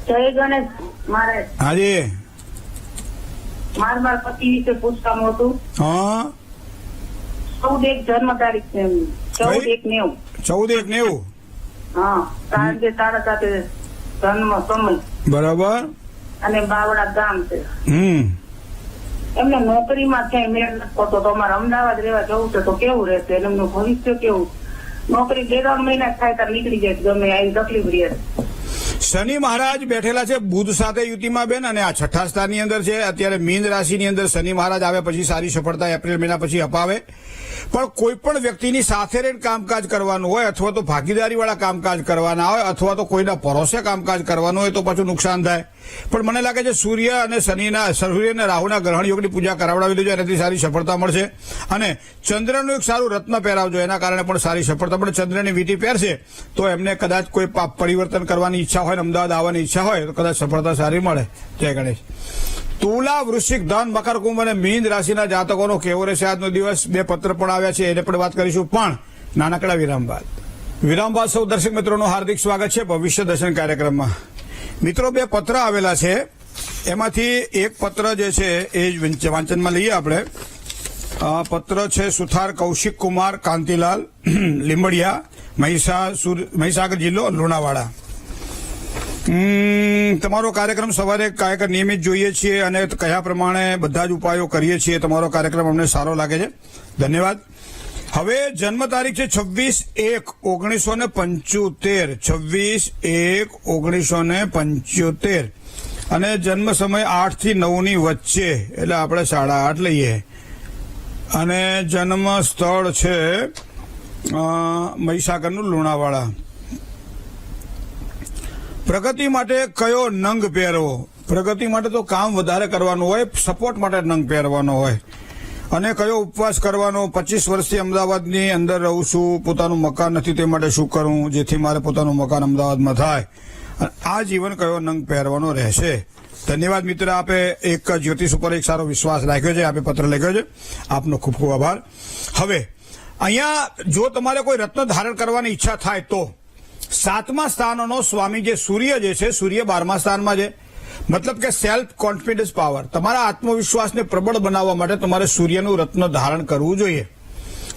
જય ગણેશ. હાજી. મારા પતિ વિશે પૂછવાનું હતું. હા. 14/1 જન્મ તારીખ છે એમની. 14/1/90. 14/1/90. હા, સાંજે 7:30 જન્મ સમય બરાબર. અને બાવળા ગામ છે. હમ એમને નોકરીમાં ક્યાંય મેળ નથી પડતો, તો અમારે અમદાવાદ રહેવા જવું છે તો કેવું રહેશે? અને એમનું ભવિષ્ય કેવું? નોકરી 2-3 મહિના થાય ત્યારે નીકળી જાય, ગમે આવી તકલીફ રહે. શનિ મહારાજ બેઠેલા છે બુધ સાથે યુતિમાં બેન, અને આ છઠ્ઠા સ્થાનની અંદર છે. અત્યારે મીન રાશિની અંદર શનિ મહારાજ આવે પછી સારી સફળતા એપ્રિલ મહિના પછી અપાવે. પણ કોઈ પણ વ્યક્તિની સાથે રહીને કામકાજ કરવાનું હોય, અથવા તો ભાગીદારી વાળા કામકાજ કરવાના હોય, અથવા તો કોઈના ભરોસે કામકાજ કરવાનું હોય તો પાછું નુકસાન થાય. પણ મને લાગે છે સૂર્ય અને સૂર્ય અને રાહુના ગ્રહણ યોગની પૂજા કરાવડાવી લેજો, એનાથી સારી સફળતા મળશે. અને ચંદ્રનું એક સારું રત્ન પહેરાવજો, એના કારણે પણ સારી સફળતા. પણ ચંદ્રની વીંટી પહેરશે તો એમને કદાચ કોઈ પરિવર્તન કરવાની ઈચ્છા હોય, અમદાવાદ આવવાની ઈચ્છા હોય તો કદાચ સફળતા સારી મળે. જય ગણેશ. તુલા, વૃશ્ચિક, ધન, મકર, કુંભ અને મીન રાશિના જાતકોનો કેવો રહેશે આજનો દિવસ? 2 પત્ર પણ આવ્યા છે, એને પણ વાત કરીશું. પણ નાનકડા વિરામ બાદ સૌ દર્શક મિત્રોનું હાર્દિક સ્વાગત છે ભવિષ્ય દર્શન કાર્યક્રમમાં. મિત્રો, 2 પત્ર આવેલા છે, એમાંથી એક પત્ર જે છે એ વાંચનમાં લઈએ આપણે. પત્ર છે સુથાર કૌશિક કુમાર કાંતિલાલ, લીંબડિયા, મહીસાગર જિલ્લો, લુણાવાડા. તમારો કાર્યક્રમ સવારે કાયક નિયમિત જોઈએ છીએ અને કયા પ્રમાણે બધા જ ઉપાયો કરીએ છીએ. તમારો કાર્યક્રમ અમને સારો લાગે છે, ધન્યવાદ. હવે જન્મ તારીખ છે 26/1/1975, 26/1/1975, અને જન્મ સમય 8 થી 9 ની વચ્ચે, એટલે આપણે 8:30 લઈએ. અને જન્મ સ્થળ છે મહીસાગરનું લુણાવાડા. પ્રગતિ માટે કયો નંગ પહેરવો? પ્રગતિ માટે તો કામ વધારે કરવાનું હોય, સપોર્ટ માટે નંગ પહેરવાનો હોય. અને કયો ઉપવાસ કરવાનો? 25 વર્ષથી અમદાવાદની અંદર રહું છું, પોતાનું મકાન નથી, તે માટે શું કરું જેથી મારે પોતાનું મકાન અમદાવાદમાં થાય? આ જીવન કયો નંગ પહેરવાનો રહેશે? ધન્યવાદ મિત્ર, આપે એક જ્યોતિષ ઉપર એક સારો વિશ્વાસ રાખ્યો છે, આપે પત્ર લખ્યો છે, આપનો ખૂબ ખૂબ આભાર. હવે અહીંયા જો તમારે કોઈ રત્ન ધારણ કરવાની ઈચ્છા થાય તો 7મા સ્થાનનો સ્વામી જે સૂર્ય છે, સૂર્ય 12મા સ્થાનમાં છે. મતલબ કે સેલ્ફ કોન્ફિડન્સ પાવર, તમારા આત્મવિશ્વાસને પ્રબળ બનાવવા માટે તમારે સૂર્યનું રત્ન ધારણ કરવું જોઈએ.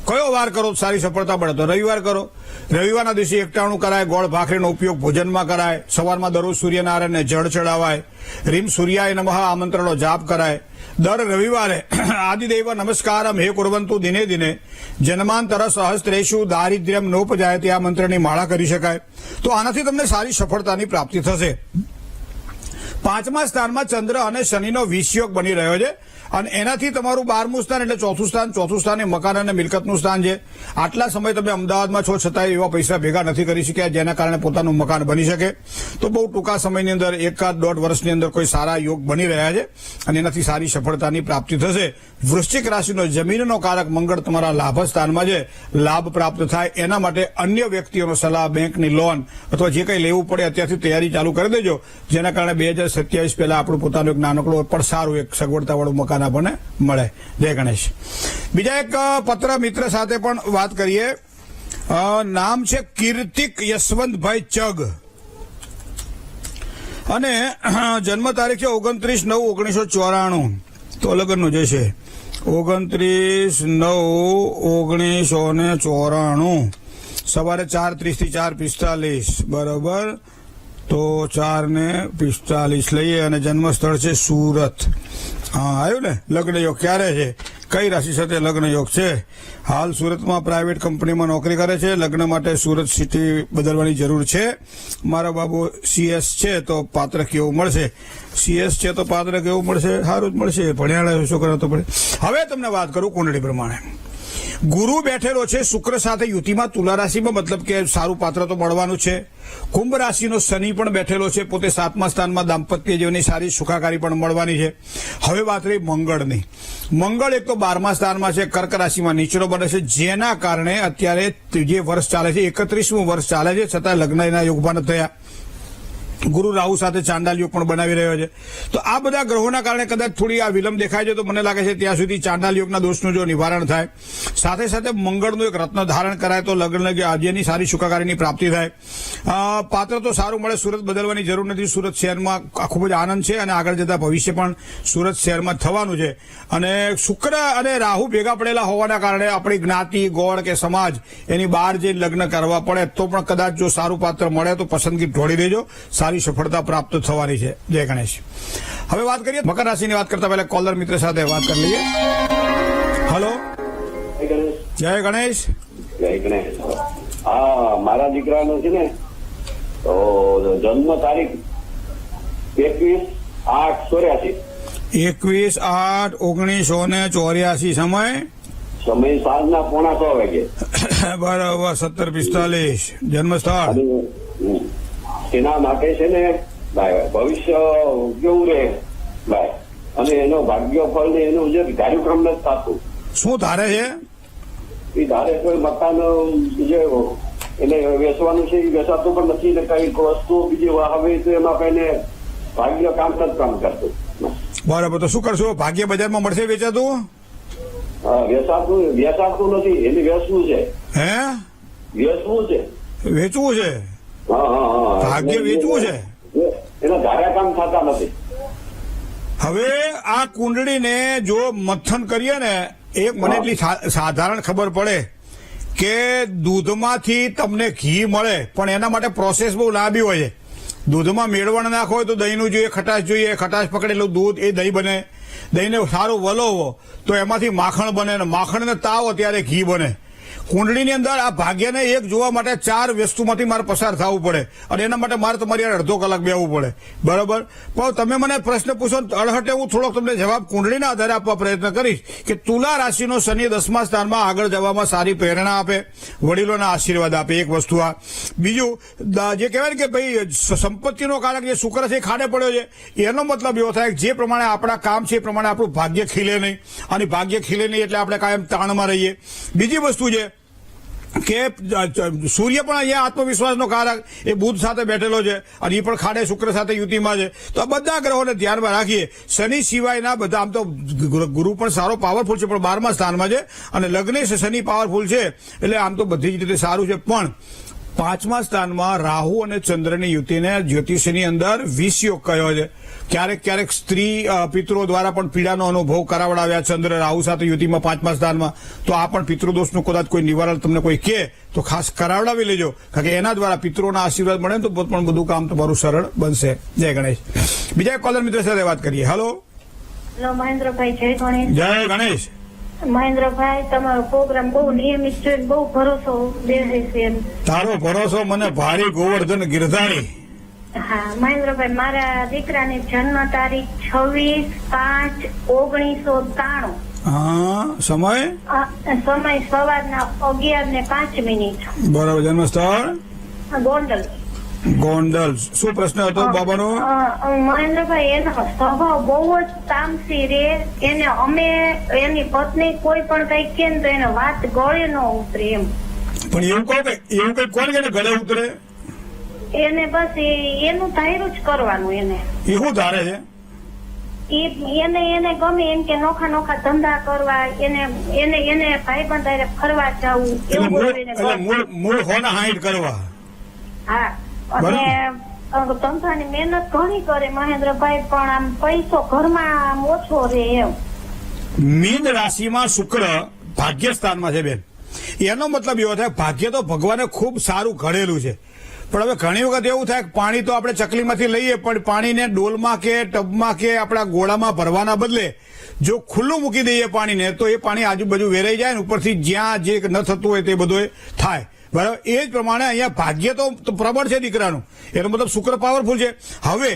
કયો વાર કરો સારી સફળતા મળે? તો રવિવાર કરો. રવિવારના દિવસે 91 કરાય, ગોળ ભાખરીનો ઉપયોગ ભોજનમાં કરાય, સવારમાં દરરોજ સૂર્યનારાયણને જળ ચડાવાય, રીમ સૂર્યાય નમઃ આ મંત્રનો જાપ કરાય. દર રવિવારે આદિદેવ નમસ્કારમ હે કુર્વંતુ દિને દિને જન્માંતર સહસ્ત્રેષુ દારિદ્ર્યમ નોપજાયતે આ મંત્રની માળા કરી શકાય. તો આનાથી તમને સારી સફળતાની પ્રાપ્તિ થશે. 5મા સ્થાનમાં ચંદ્ર અને શનિનો વિષયોગ બની રહ્યો છે, અને એનાથી તમારું 12મું સ્થાન એટલે ચોથું સ્થાન એ મકાન અને મિલકતનું સ્થાન છે. આટલા સમય તમે અમદાવાદમાં છો છતાં એવા પૈસા ભેગા નથી કરી શક્યા જેના કારણે પોતાનું મકાન બની શકે. તો બહુ ટૂંકા સમયની અંદર 1-1.5 વર્ષની અંદર કોઈ સારા યોગ બની રહ્યા છે અને એનાથી સારી સફળતાની પ્રાપ્તિ થશે. વૃશ્ચિક રાશિનો જમીનનો કારક મંગળ તમારા લાભ સ્થાનમાં છે, લાભ પ્રાપ્ત થાય એના માટે અન્ય વ્યક્તિઓનો સલાહ, બેંકની લોન અથવા જે કંઈ લેવું પડે અત્યારથી તૈયારી ચાલુ કરી દેજો, જેના કારણે 2027 પહેલા આપણું પોતાનું એક નાનકડું પણ સારું એક સગવડતાવાળું મકાન આપણને મળે. જય ગણેશ. બીજા એક પત્ર મિત્ર સાથે પણ વાત કરીએ. નામ છે કીર્તિક યશવંતભાઈ ચગ, અને જન્મ તારીખ છે 29/9/1994. તો લગ્નનું જે છે 29/9/1994, સવારે 4:30 થી 4:45, બરોબર. તો 4:45 લઈએ, અને જન્મ સ્થળ છે સુરત. હા, આવ્યું ને? લગ્ન યોગ ક્યારે છે? કઈ રાશિ સાથે લગ્ન યોગ છે? હાલ સુરતમાં પ્રાઇવેટ કંપનીમાં નોકરી કરે છે. લગ્ન માટે સુરત સિટી બદલવાની જરૂર છે. મારા બાબુ CS છે તો પાત્ર કેવું મળશે? CS છે તો પાત્ર કેવું મળશે? સારું જ મળશે, ભણ્યાળા છોકરા તો પડે. હવે તમને વાત કરું કુંડળી પ્રમાણે. ગુરુ બેઠેલો છે શુક્ર સાથે યુતિમાં તુલા રાશિમાં, મતલબ કે સારું પાત્ર તો મળવાનું છે. કુંભ રાશિનો શનિ પણ બેઠેલો છે, પોતે 7મા સ્થાનમાં, દાંપત્ય જીવનની સારી સુખાકારી પણ મળવાની છે. હવે વાત રહી મંગળની. મંગળ એક તો 12મા સ્થાનમાં છે, કર્ક રાશિમાં નીચલો બને છે, જેના કારણે અત્યારે જે વર્ષ ચાલે છે 31મું વર્ષ ચાલે છે, છતાં લગ્નના યોગમાં નથી થયા. ગુરુ રાહુ સાથે ચાંડાલ યોગ પણ બનાવી રહ્યો છે. તો આ બધા ગ્રહોના કારણે કદાચ થોડી આ વિલંબ દેખાય છે. તો મને લાગે છે ત્યાં સુધી ચાંડાલ યોગના દોષનું જો નિવારણ થાય, સાથે સાથે મંગળનું એક રત્ન ધારણ કરાય તો લગ્ન આજની સારી સુખાકારીની પ્રાપ્તિ થાય. પાત્ર તો સારું મળે. સુરત બદલવાની જરૂર નથી. સુરત શહેરમાં ખૂબ જ આનંદ છે અને આગળ જતા ભવિષ્ય પણ સુરત શહેરમાં થવાનું છે. અને શુક્ર અને રાહુ ભેગા પડેલા હોવાના કારણે આપણી જ્ઞાતિ, ગોળ કે સમાજ એની બહાર જે લગ્ન કરવા પડે તો પણ કદાચ જો સારું પાત્ર મળે તો પસંદગી ઢોળી દેજો. સારી સફળતા પ્રાપ્ત થવાની છે. જય ગણેશ. હવે વાત કરીએ મકર રાશિની. વાત કરતા પહેલા કોલર મિત્ર સાથે વાત કરી લઈએ. હલો, જય ગણેશ. જય ગણેશ. હા, મારા દીકરાનો છે ને તો જન્મ તારીખ 21/8/84. 21/8/1984. સમય સાંજના 6:45 વાગે. બરાબર. 17:45. જન્મ સ્થળ એના માટે છે ને ભાઈ ભવિષ્ય કેવું રહે ભાઈ, અને એનો ભાગ્ય ફળ ને એનું જે ધાર્યું કામ નથી થતું. શું ધારે છે? એ ધારે કોઈ મકાન જે એને વેચવાનું છે એ વેચાતું પણ નથી ને કઈ વસ્તુ બીજી આવે તો એમાં કઈને ભાગ્ય કામ નથી કામ કરતું. બરાબર. તો શું કરશો? ભાગ્ય બજારમાં મળશે વેચાતું? વેચાતું નથી, એને વેચવું છે. હે? વેચવું છે. વેચવું છે? હા. ભાગ્ય વેચવું છે. એના ધાર્યા કામ થતા નથી. હવે આ કુંડળીને જો મથન કરીએ ને, એક મને એટલી સાધારણ ખબર પડે કે દૂધમાંથી તમને ઘી મળે, પણ એના માટે પ્રોસેસ બહુ લાંબી હોય છે. દૂધમાં મેળવણ નાખો હોય તો દહીંનું જોઈએ, ખટાશ જોઈએ. ખટાશ પકડેલું દૂધ એ દહીં બને. દહીંને સારું વલોવો તો એમાંથી માખણ બને, ને માખણને તાવો ત્યારે ઘી બને. કુંડળીની અંદર આ ભાગ્યને એક જોવા માટે 4 વસ્તુમાંથી મારે પસાર થવું પડે, અને એના માટે મારે તમારી અડધો કલાક બેહવું પડે. બરાબર. પણ તમે મને પ્રશ્ન પૂછો અડહટે હું થોડોક તમને જવાબ કુંડળીના આધારે આપવા પ્રયત્ન કરીશ કે તુલા રાશિનો શનિ 10મા સ્થાનમાં આગળ જવામાં સારી પ્રેરણા આપે, વડીલોના આશીર્વાદ આપે. એક વસ્તુ આ. બીજું જે કહેવાય ને કે ભાઈ સંપત્તિનો કારક જે શુક્ર છે એ ખાડે પડ્યો છે, એનો મતલબ એવો થાય કે જે પ્રમાણે આપણા કામ છે એ પ્રમાણે આપણું ભાગ્ય ખીલે નહીં, અને ભાગ્ય ખીલે નહીં એટલે આપણે કાયમ તાણમાં રહીએ. બીજી વસ્તુ છે કે સૂર્ય પણ અહીંયા આત્મવિશ્વાસનો કારક એ બુધ સાથે બેઠેલો છે, અને એ પણ ખાડે શુક્ર સાથે યુતિમાં છે. તો આ બધા ગ્રહોને ધ્યાનમાં રાખીએ. શનિ સિવાયના બધા, આમ તો ગુરુ પણ સારો પાવરફુલ છે પણ 12મા સ્થાનમાં છે, અને લગ્નેશ શનિ પાવરફુલ છે, એટલે આમ તો બધી જ રીતે સારું છે. પણ 5મા સ્થાનમાં રાહુ અને ચંદ્રની યુતિને જ્યોતિષની અંદર વિષયોગ કયો છે. ક્યારેક સ્ત્રી પિતૃઓ દ્વારા પણ પીડાનો અનુભવ કરાવડાવ્યા ચંદ્ર રાહુ સાથે યુતિમાં 5મા સ્થાનમાં. તો આ પણ પિતૃદોષનું કદાચ કોઈ નિવારણ તમને કોઈ કહે તો ખાસ કરાવડાવી લેજો, કારણ કે એના દ્વારા પિતૃઓના આશીર્વાદ મળે તો પણ બધું કામ તમારું સરળ બનશે. જય ગણેશ. બીજા કોલર મિત્ર સાથે વાત કરીએ. હેલો, મહેન્દ્રભાઈ. જય ગણેશ. જય ગણેશ. મહેન્દ્રભાઈ, તમારો પ્રોગ્રામ બહુ નિયમિત છે, બહુ ભરોસો દેહે છે. તારો ભરોસો મને ભારી ગોવર્ધન ગિરધારી. હા મહેન્દ્રભાઈ, મારા દીકરાની જન્મ તારીખ 26/5/1993. હા. સમય સવારના 11:05. બરાબર. જન્મ સ્થળ ગોંડલ. ગોંડલ. શું પ્રશ્ન હતો બાબાનો? મહેન્દ્રભાઈ, એનો સ્વભાવ બહુ જ તામસી રે. એને અમે એની પત્ની કોઈ પણ કઈ કે તો એને વાત ગળે ન ઉતરે એમ. પણ એવું કઈ કોણ કે ગળે ઉતરે? એને બસ એનું ધાર્યું જ કરવાનું. એને એ શું ધારે છે? એને ગમે એમ કે નોખા નોખા ધંધા કરવા, એને ભાઈબંધ હારે ફરવા જવું, એવું બધું. મૂળ હોના હાઈટ કરવા. હા. અને ધંધાની મહેનત ઘણી કરે મહેન્દ્રભાઈ, પણ આમ પૈસો ઘરમાં આમ ઓછો રે એમ. મીન રાશિમાં શુક્ર ભાગ્યસ્થાનમાં છે બેન. એનો મતલબ એવો થાય ભાગ્ય તો ભગવાને ખૂબ સારું ઘડેલું છે, પણ હવે ઘણી વખત એવું થાય કે પાણી તો આપણે ચકલીમાંથી લઈએ, પણ પાણીને ડોલમાં કે ટબમાં કે આપણા ગોળામાં ભરવાના બદલે જો ખુલ્લું મૂકી દઈએ પાણીને તો એ પાણી આજુબાજુ વેરાઈ જાય ને ઉપરથી જ્યાં જે ન થતું હોય તે બધું થાય. બરાબર. એ જ પ્રમાણે અહીંયા ભાગ્ય તો પ્રબળ છે દીકરાનું, એનો મતલબ શુક્ર પાવરફુલ છે. હવે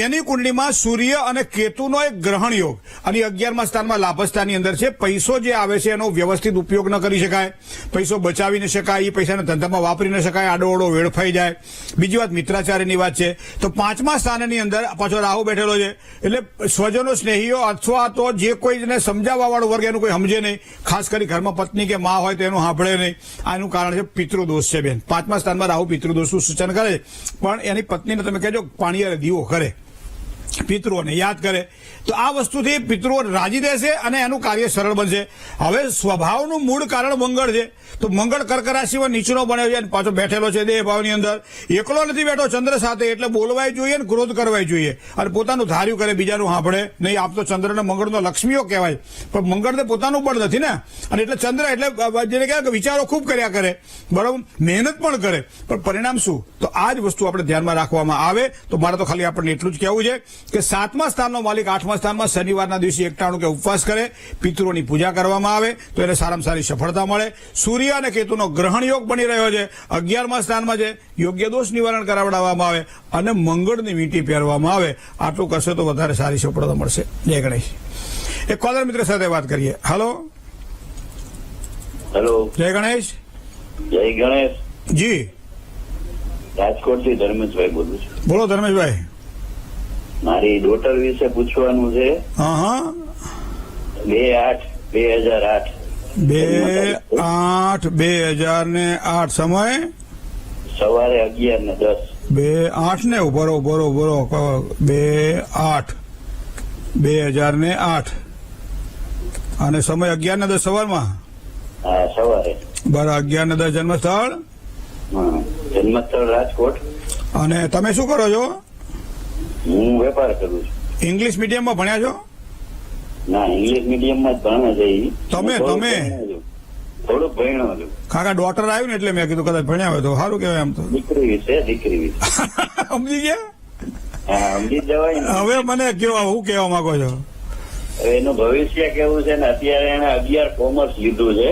એની કુંડલીમાં સૂર્ય અને કેતુનો એક ગ્રહણ યોગ, અને 11મા સ્થાનમાં લાભસ્થાનની અંદર છે. પૈસો જે આવે છે એનો વ્યવસ્થિત ઉપયોગ ન કરી શકાય, પૈસો બચાવી ન શકાય, એ પૈસાને ધંધામાં વાપરી ન શકાય, આડોઓડો વેડફાઈ જાય. બીજી વાત મિત્રાચાર્યની વાત છે. તો 5મા સ્થાનની અંદર પાછો રાહુ બેઠેલો છે, એટલે સ્વજનો, સ્નેહીઓ અથવા તો જે કોઈને સમજાવવા વાળો વર્ગ એનું કોઈ સમજે નહીં. ખાસ કરી ઘરમાં પત્ની કે માં હોય તો એનું સાંભળે નહીં. આનું કારણ છે પિતૃ પિતૃદોષ છે બેન. 5મા સ્થાનમાં રાહુ પિતૃદોષનું સૂચન કરે છે, પણ એની પત્નીને તમે કહેજો પાણીયારે દીવો કરે, પિતૃઓને યાદ કરે, તો આ વસ્તુથી પિતૃઓ રાજી રહેશે અને એનું કાર્ય સરળ બનશે. હવે સ્વભાવનું મૂળ કારણ મંગળ છે, તો મંગળ કર્ક રાશિમાં નીચનો બન્યો છે અને પાછો બેઠેલો છે દેહ ભાવની અંદર, એકલો નથી બેઠો ચંદ્ર સાથે, એટલે બોલવાય જોઈએ ને ક્રોધ કરવાય જોઈએ અને પોતાનું ધાર્યું કરે, બીજાનું સાંભળે નહીં. આપ તો ચંદ્રને મંગળનો લક્ષ્મીઓ કહેવાય, પણ મંગળને પોતાનું બળ નથી ને, અને એટલે ચંદ્ર એટલે જેને કહેવાય કે વિચારો ખૂબ કર્યા કરે, બરોબર, મહેનત પણ કરે, પણ પરિણામ શું? તો આ જ વસ્તુ આપણે ધ્યાનમાં રાખવામાં આવે. તો મારે તો ખાલી આપણને એટલું જ કહેવું છે કે 7મા સ્થાનનો માલિક 8મા સ્થાનમાં શનિવારના દિવસે 91 કે ઉપવાસ કરે, પિતૃઓની પૂજા કરવામાં આવે તો એને સારામાં સારી સફળતા મળે. સૂર્ય અને કેતુનો ગ્રહણ યોગ બની રહ્યો છે, 11મા સ્થાનમાં છે, યોગ્ય દોષ નિવારણ કરાવડાવવામાં આવે અને મંગળની વીંટી પહેરવામાં આવે. આટલું કરશે તો વધારે સારી સફળતા મળશે. જય ગણેશ. એક કોલર મિત્ર સાથે વાત કરીએ. હાલો. હેલો, જય ગણેશ. જય ગણેશ. જી રાજકોટથી ધર્મેશભાઈ બોલું છું. બોલો ધર્મેશભાઈ. મારી ડોટર વિશે પૂછવાનું છે. હા હા. 2/8/2008 2/8/2008 સમય સવારે 11:10. 2/8 ને બરોબર 2/8/2008 અને સમય 11:10 સવારમાં. હા, સવારે. બરાબર. 11:10 જન્મસ્થળ. હા, જન્મસ્થળ રાજકોટ. અને તમે શું કરો છો? હું વેપાર કરું છું. ઇંગ્લિશ મીડિયમમાં ભણ્યા છો? ના, ઇંગ્લિશ મીડિયમમાં જ ભણે છે ઈ. તમે થોડુંક ભણ્યો છું. કાકા ડોટર આવ્યું ને એટલે મેં કીધું કદાચ ભણ્યા હોય તો સારું કહેવાય. એમ તો દીકરી વિશે સમજી ગયા? હા, સમજી જવાય ને. હવે મને કેવા હું કહેવા માંગો છો? હવે એનું ભવિષ્ય કેવું છે ને, અત્યારે એને 11 કોમર્સ લીધું છે.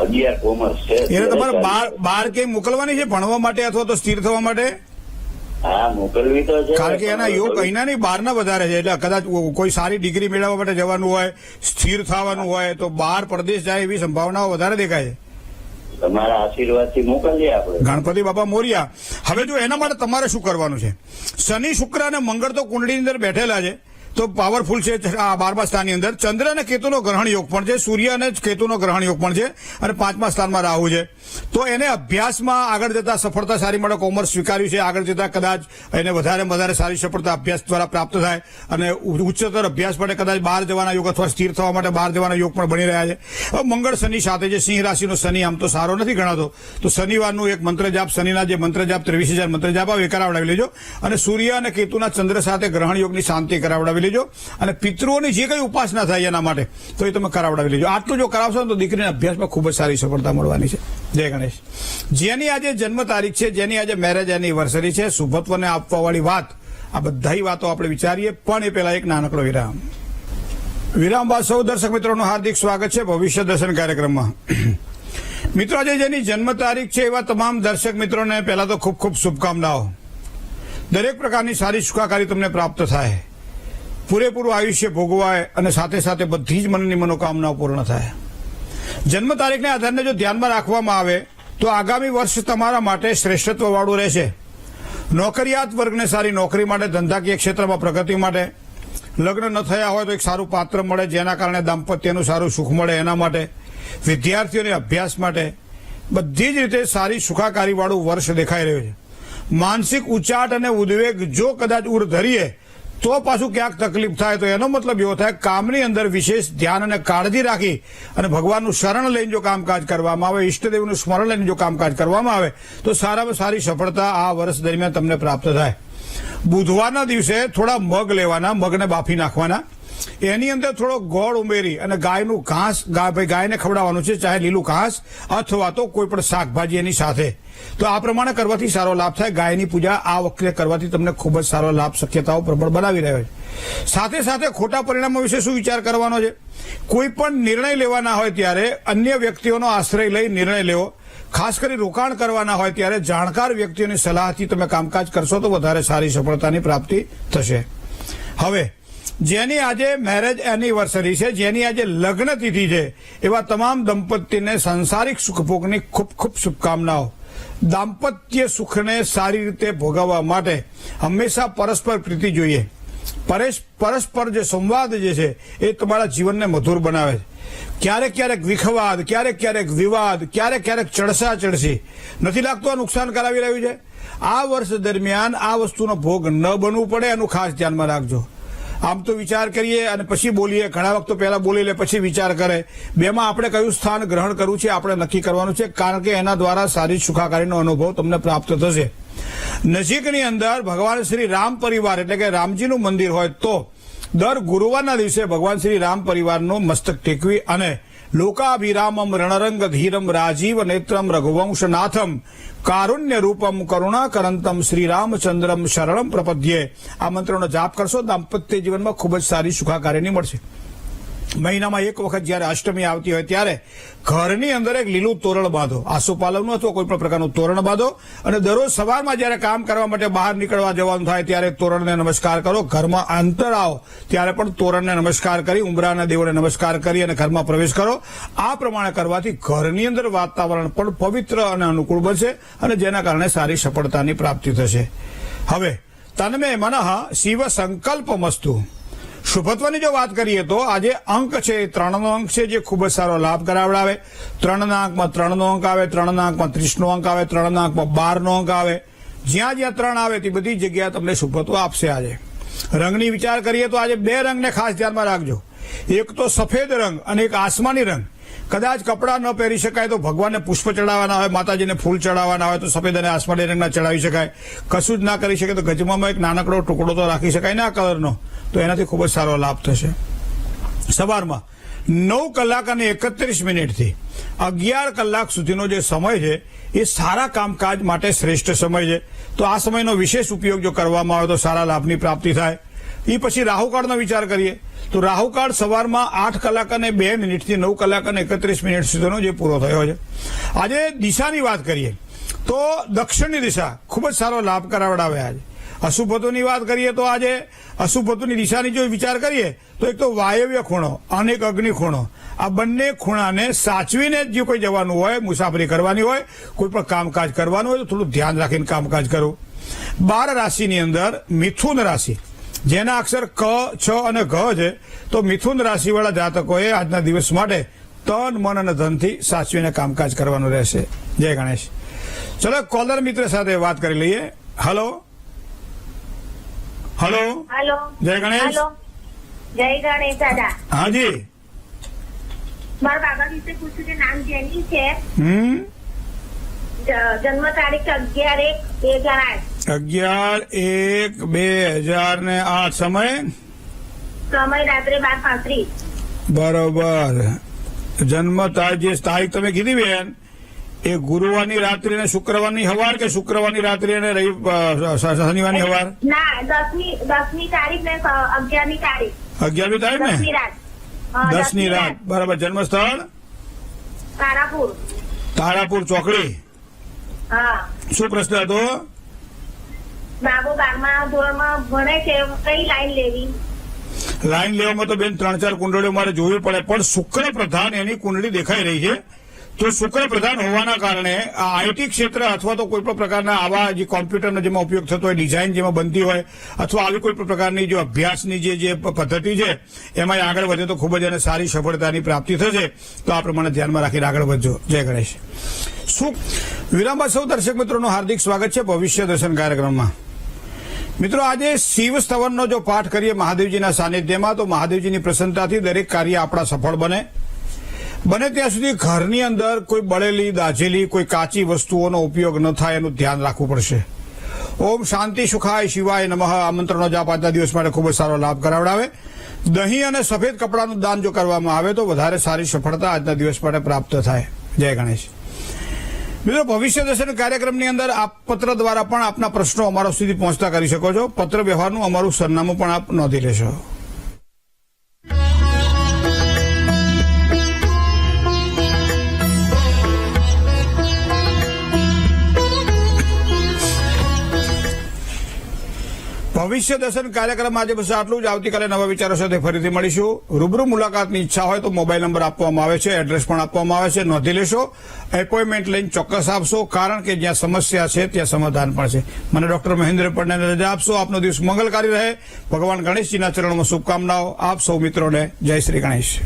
11 કોમર્સ છે. એને તમારે બહાર ક્યાંય મોકલવાની છે ભણવા માટે અથવા તો સ્થિર થવા માટે? હા, મોકલવી તો છે. કારણ કે એના યોગ અહીંના નહીં બહારના વધારે છે, એટલે કદાચ કોઈ સારી ડિગ્રી મેળવવા માટે જવાનું હોય, સ્થિર થવાનું હોય તો બહાર પરદેશ જાય એવી સંભાવનાઓ વધારે દેખાય છે. તમારા આશીર્વાદથી મોકલીએ આપણે. ગણપતિ બાપા મોરિયા. હવે જો એના માટે તમારે શું કરવાનું છે? શનિ, શુક્ર અને મંગળ તો કુંડળીની અંદર બેઠેલા છે, તો પાવરફુલ છે. આ 12મા સ્થાનની અંદર ચંદ્ર અને કેતુનો ગ્રહણ યોગ પણ છે, સૂર્ય અને કેતુનો ગ્રહણ યોગ પણ છે, અને 5મા સ્થાનમાં રાહુ છે. તો એને અભ્યાસમાં આગળ જતા સફળતા સારી મળે. કોમર્સ સ્વીકાર્યું છે, આગળ જતા કદાચ એને વધારે સારી સફળતા અભ્યાસ દ્વારા પ્રાપ્ત થાય અને ઉચ્ચતર અભ્યાસ માટે કદાચ બહાર જવાના યોગ અથવા સ્થિર થવા માટે બહાર જવાના યોગ પણ બની રહ્યા છે. હવે મંગળ શનિ સાથે છે. સિંહ રાશિનો શનિ આમ તો સારો નથી ગણાતો, તો શનિવારનું એક મંત્ર જાપ, શનિના જે મંત્ર જાપ 23,000 મંત્ર જાપ આવે એ કરાવડાવી લેજો. અને સૂર્ય અને કેતુના ચંદ્ર સાથે ગ્રહણ યોગની શાંતિ કરાવડાવી લેજો. અને પિતૃઓની જે કઈ ઉપાસના થાય એના માટે તો એ તમે કરાવડાવી લેજો. આટલું જો કરાવશો ને તો દીકરીના અભ્યાસમાં ખૂબ જ સારી સફળતા મળવાની છે. જય ગણેશ. જેની આજે જન્મ તારીખ છે, જેની આજે મેરેજ એનિવર્સરી છે, શુભત્વને આપવાવાળી વાત, આ બધી વાતો આપણે વિચારીએ, પણ એ પહેલા એક નાનકડો વિરામ બાદ સૌ દર્શક મિત્રોનું હાર્દિક સ્વાગત છે ભવિષ્ય દર્શન કાર્યક્રમમાં. મિત્રો આજે જેની જન્મ તારીખ છે એવા તમામ દર્શક મિત્રોને પહેલા તો ખૂબ ખૂબ શુભકામનાઓ. દરેક પ્રકારની સારી સુખાકારી તમને પ્રાપ્ત થાય, પૂરેપૂરું આયુષ્ય ભોગવાય અને સાથે સાથે બધી જ મનની મનોકામનાઓ પૂર્ણ થાય. જન્મ તારીખને આધારને જો ધ્યાનમાં રાખવામાં આવે તો આગામી વર્ષ તમારા માટે શ્રેષ્ઠત્વવાળું રહેશે. નોકરિયાત વર્ગને સારી નોકરી માટે, ધંધાકીય ક્ષેત્રમાં પ્રગતિ માટે, લગ્ન ન થયા હોય તો એક સારું પાત્ર મળે જેના કારણે દાંપત્યનું સારું સુખ મળે એના માટે, વિદ્યાર્થીઓને અભ્યાસ માટે, બધી જ રીતે સારી સુખાકારીવાળું વર્ષ દેખાઈ રહ્યું છે. માનસિક ઉચાટ અને ઉદ્વેગ જો કદાચ ઉર ધરીએ તો પાછું ક્યાંક તકલીફ થાય તો એનો મતલબ એવો થાય કામની અંદર વિશેષ ધ્યાન અને કાળજી રાખી અને ભગવાનનું શરણ લઈને જો કામકાજ કરવામાં આવે, ઈષ્ટદેવનું સ્મરણ લઈને જો કામકાજ કરવામાં આવે તો સારામાં સારી સફળતા આ વર્ષ દરમિયાન તમને પ્રાપ્ત થાય. બુધવારના દિવસે થોડા મગ લેવાના, મગને બાફી નાખવાના, એની અંદર થોડો ગોળ ઉમેરી અને ગાયનું ઘાસ, ગાયને ખવડાવવાનું છે, ચાહે લીલું ઘાસ અથવા તો કોઈ પણ શાકભાજી એની સાથે. તો આ પ્રમાણે કરવાથી સારો લાભ થાય. ગાયની પૂજા આ વખતે કરવાથી તમને ખૂબ જ સારો લાભ શક્યતાઓ પ્રબળ બનાવી રહ્યો છે. સાથે સાથે ખોટા પરિણામો વિશે શું વિચાર કરવાનો છે? કોઈ પણ નિર્ણય લેવાના હોય ત્યારે અન્ય વ્યક્તિઓનો આશ્રય લઈ નિર્ણય લેવો. ખાસ કરી રોકાણ કરવાના હોય ત્યારે જાણકાર વ્યક્તિઓની સલાહથી તમે કામકાજ કરશો તો વધારે સારી સફળતાની પ્રાપ્તિ થશે. હવે જેની આજે મેરેજ એનિવર્સરી છે, જેની આજે લગ્ન તિથિ છે, એવા તમામ દંપતીને સાંસારિક સુખભોગની ખૂબ ખૂબ શુભકામનાઓ. દાંપત્ય સુખને સારી રીતે ભોગવવા માટે હંમેશા પરસ્પર પ્રીતિ જોઈએ. પરસ્પર જે સંવાદ જે છે એ તમારા જીવનને મધુર બનાવે છે. ક્યારેક ક્યારેક વિખવાદ, ક્યારેક ક્યારેક વિવાદ, ક્યારેક ક્યારેક ચડસા ચડસી, નથી લાગતું આ નુકસાન કરાવી રહ્યું છે? આ વર્ષ દરમિયાન આ વસ્તુનો ભોગ ન બનવું પડે એનું ખાસ ધ્યાનમાં રાખજો. આમ તો વિચાર કરીએ અને પછી બોલીએ, ઘણા વખતો પહેલા બોલી લે પછી વિચાર કરે. બેમાં આપણે કયું સ્થાન ગ્રહણ કરવું છે આપણે નક્કી કરવાનું છે, કારણ કે એના દ્વારા સારી સુખાકારીનો અનુભવ તમને પ્રાપ્ત થશે. નજીકની અંદર ભગવાન શ્રી રામ પરિવાર એટલે કે રામજીનું મંદિર હોય તો દર ગુરુવારના દિવસે ભગવાન શ્રી રામ પરિવારનું મસ્તક ટેકવી અને લોકાભિરામમ રણરંગ ધીરમ રાજીવ નેત્રમ રઘુવંશનાથમ કારુણ્ય રૂપમ કરુણાકરંતમ શ્રી રામચંદ્રમ શરણમ પ્રપદ્યે આ મંત્રનો જાપ કરશો દાંપત્ય જીવનમાં ખૂબ જ સારી સુખાકારીની મળશે. મહિનામાં એક વખત જયારે અષ્ટમી આવતી હોય ત્યારે ઘરની અંદર એક લીલું તોરણ બાંધો, આસોપાલવનું અથવા કોઈ પણ પ્રકારનું તોરણ બાંધો અને દરરોજ સવારમાં જયારે કામ કરવા માટે બહાર નીકળવા જવાનું થાય ત્યારે તોરણને નમસ્કાર કરો. ઘરમાં અંતર આવો ત્યારે પણ તોરણને નમસ્કાર કરી, ઉંબરાના દેવોને નમસ્કાર કરી અને ઘરમાં પ્રવેશ કરો. આ પ્રમાણે કરવાથી ઘરની અંદર વાતાવરણ પણ પવિત્ર અને અનુકૂળ બનશે અને જેના કારણે સારી સફળતાની પ્રાપ્તિ થશે. હવે તન્મે મનઃ શિવ સંકલ્પમસ્તુ. શુભત્વની જો વાત કરીએ તો આજે અંક છે એ 3નો અંક છે જે ખૂબ જ સારો લાભ કરાવડાવે. 3ના અંકમાં 3નો અંક આવે, 3ના અંકમાં 30નો અંક આવે, 3ના અંકમાં 12નો અંક આવે. જ્યાં જ્યાં 3 આવે તે બધી જગ્યાએ તમને શુભત્વ આપશે. આજે રંગની વિચાર કરીએ તો આજે 2 રંગને ખાસ ધ્યાનમાં રાખજો. એક તો સફેદ રંગ અને એક આસમાની રંગ. કદાચ કપડાં ન પહેરી શકાય તો ભગવાનને પુષ્પ ચડાવવાના હોય, માતાજીને ફૂલ ચડાવવાના હોય તો સફેદ અને આસમાની રંગના ચડાવી શકાય. કશું જ ના કરી શકે તો ગજમામાં એક નાનકડો ટુકડો તો રાખી શકાય ને આ કલરનો, તો એનાથી ખૂબ જ સારો લાભ થશે. સવારમાં 9 કલાક અને 31 મિનિટથી 11 કલાક સુધીનો જે સમય છે એ સારા કામકાજ માટે શ્રેષ્ઠ સમય છે. તો આ સમયનો વિશેષ ઉપયોગ જો કરવામાં આવે તો સારા લાભની પ્રાપ્તિ થાય. એ પછી રાહુકાળનો વિચાર કરીએ તો રાહુકાળ સવારમાં 8 કલાક અને 2 મિનિટથી 9 કલાક અને 31 મિનિટ સુધીનો જે પૂરો થયો છે. આજે દિશાની વાત કરીએ તો દક્ષિણની દિશા ખૂબ જ સારો લાભ કરાવડાવે. આજે અશુભત્વની વાત કરીએ તો આજે અશુભત્વની દિશાની જો વિચાર કરીએ તો એક તો વાયવ્ય ખૂણો અને એક અગ્નિ ખૂણો, આ બંને ખૂણાને સાચવીને જો કોઈ જવાનું હોય, મુસાફરી કરવાની હોય, કોઈ પણ કામકાજ કરવાનું હોય તો થોડું ધ્યાન રાખીને કામકાજ કરવું. 12 રાશિની અંદર મિથુન રાશિ જેના અક્ષર ક, છ અને ઘ છે તો મિથુન રાશિવાળા જાતકોએ આજના દિવસ માટે તન, મન અને ધનથી સાચવીને કામકાજ કરવાનું રહેશે. જય ગણેશ. ચલો કોલર મિત્ર સાથે વાત કરી લઈએ. હલો હલો હાલો. જય ગણેશ. હાલો. જય ગણેશ દાદા. હાજી. મારા બાબા વિશે પૂછ્યું કે નામ જેની છે, જન્મ તારીખ 11/1/2008. 11/1/2008. સમય રાત્રે 12:35. બરોબર. જન્મ તારીખ જે તારીખ તમે કીધી બેન એ ગુરુવારની રાત્રિ અને શુક્રવારની હવાર કે શુક્રવારની રાત્રિ અને શનિવારની હવાર? ના, 10મી તારીખ ને 11મી તારીખ. 11મી તારીખ ને 10મી રાત. 10ની રાત. બરાબર. જન્મ સ્થળ તારાપુર ચોકડી. હા. શું પ્રશ્ન હતો? બાબુ 12મા ધોરણમાં ભણે છે, કઈ લાઈન લેવી? લાઈન લેવામાં તો બેન 3-4 કુંડળીઓ મારે જોવી પડે, પણ શુક્ર પ્રધાન એની કુંડળી દેખાઈ રહી છે. તો શુક્ર પ્રધાન હોવાના કારણે આ આઈટી ક્ષેત્ર અથવા તો કોઈ પણ પ્રકારના આવા જે કોમ્પ્યુટરનો જેમાં ઉપયોગ થતો હોય, ડિઝાઇન જેમાં બનતી હોય અથવા આવી કોઈ પણ પ્રકારની જો અભ્યાસની જે પદ્ધતિ છે એમાં આગળ વધે તો ખૂબ જ એને સારી સફળતાની પ્રાપ્તિ થશે. તો આ પ્રમાણે ધ્યાનમાં રાખીને આગળ વધજો. જય ગણેશ. વિરામ બાદ સૌ દર્શક મિત્રોનું હાર્દિક સ્વાગત છે ભવિષ્ય દર્શન કાર્યક્રમમાં. મિત્રો આજે શિવ સ્તવનનો જો પાઠ કરીએ મહાદેવજીના સાનિધ્યમાં તો મહાદેવજીની પ્રસન્નતાથી દરેક કાર્ય આપણા સફળ બને ત્યાં સુધી ઘરની અંદર કોઈ બળેલી, દાઝેલી, કોઈ કાચી વસ્તુઓનો ઉપયોગ ન થાય એનું ધ્યાન રાખવું પડશે. ઓમ શાંતિ સુખાય શિવાય નમઃ આ મંત્રનો જાપ આજના દિવસ માટે ખૂબ જ સારો લાભ કરાવડાવે. દહીં અને સફેદ કપડાનું દાન જો કરવામાં આવે તો વધારે સારી સફળતા આજના દિવસ માટે પ્રાપ્ત થાય. જય ગણેશ. મિત્રો, ભવિષ્ય દર્શન કાર્યક્રમની અંદર આપ પત્ર દ્વારા પણ આપના પ્રશ્નો અમારા સુધી પહોંચતા કરી શકો છો. પત્ર વ્યવહારનું અમારું સરનામું પણ આપ નોંધી લેશો. ભવિષ્ય દર્શન કાર્યક્રમ આજે બસ આટલું જ. આવતીકાલે નવા વિચારો સાથે ફરીથી મળીશું. રૂબરૂ મુલાકાતની ઈચ્છા હોય તો મોબાઈલ નંબર આપવામાં આવે છે, એડ્રેસ પણ આપવામાં આવે છે, નોંધી લેશો. એપોઇન્ટમેન્ટ લઈને ચોક્કસ આપશો, કારણ કે જ્યાં સમસ્યા છે ત્યાં સમાધાન પણ છે. મને ડોક્ટર મહેન્દ્ર પંડ્યાને રજા આપશો. આપનો દિવસ મંગલકારી રહે. ભગવાન ગણેશજીના ચરણોમાં શુભકામનાઓ. આપ સૌ મિત્રોને જય શ્રી ગણેશ.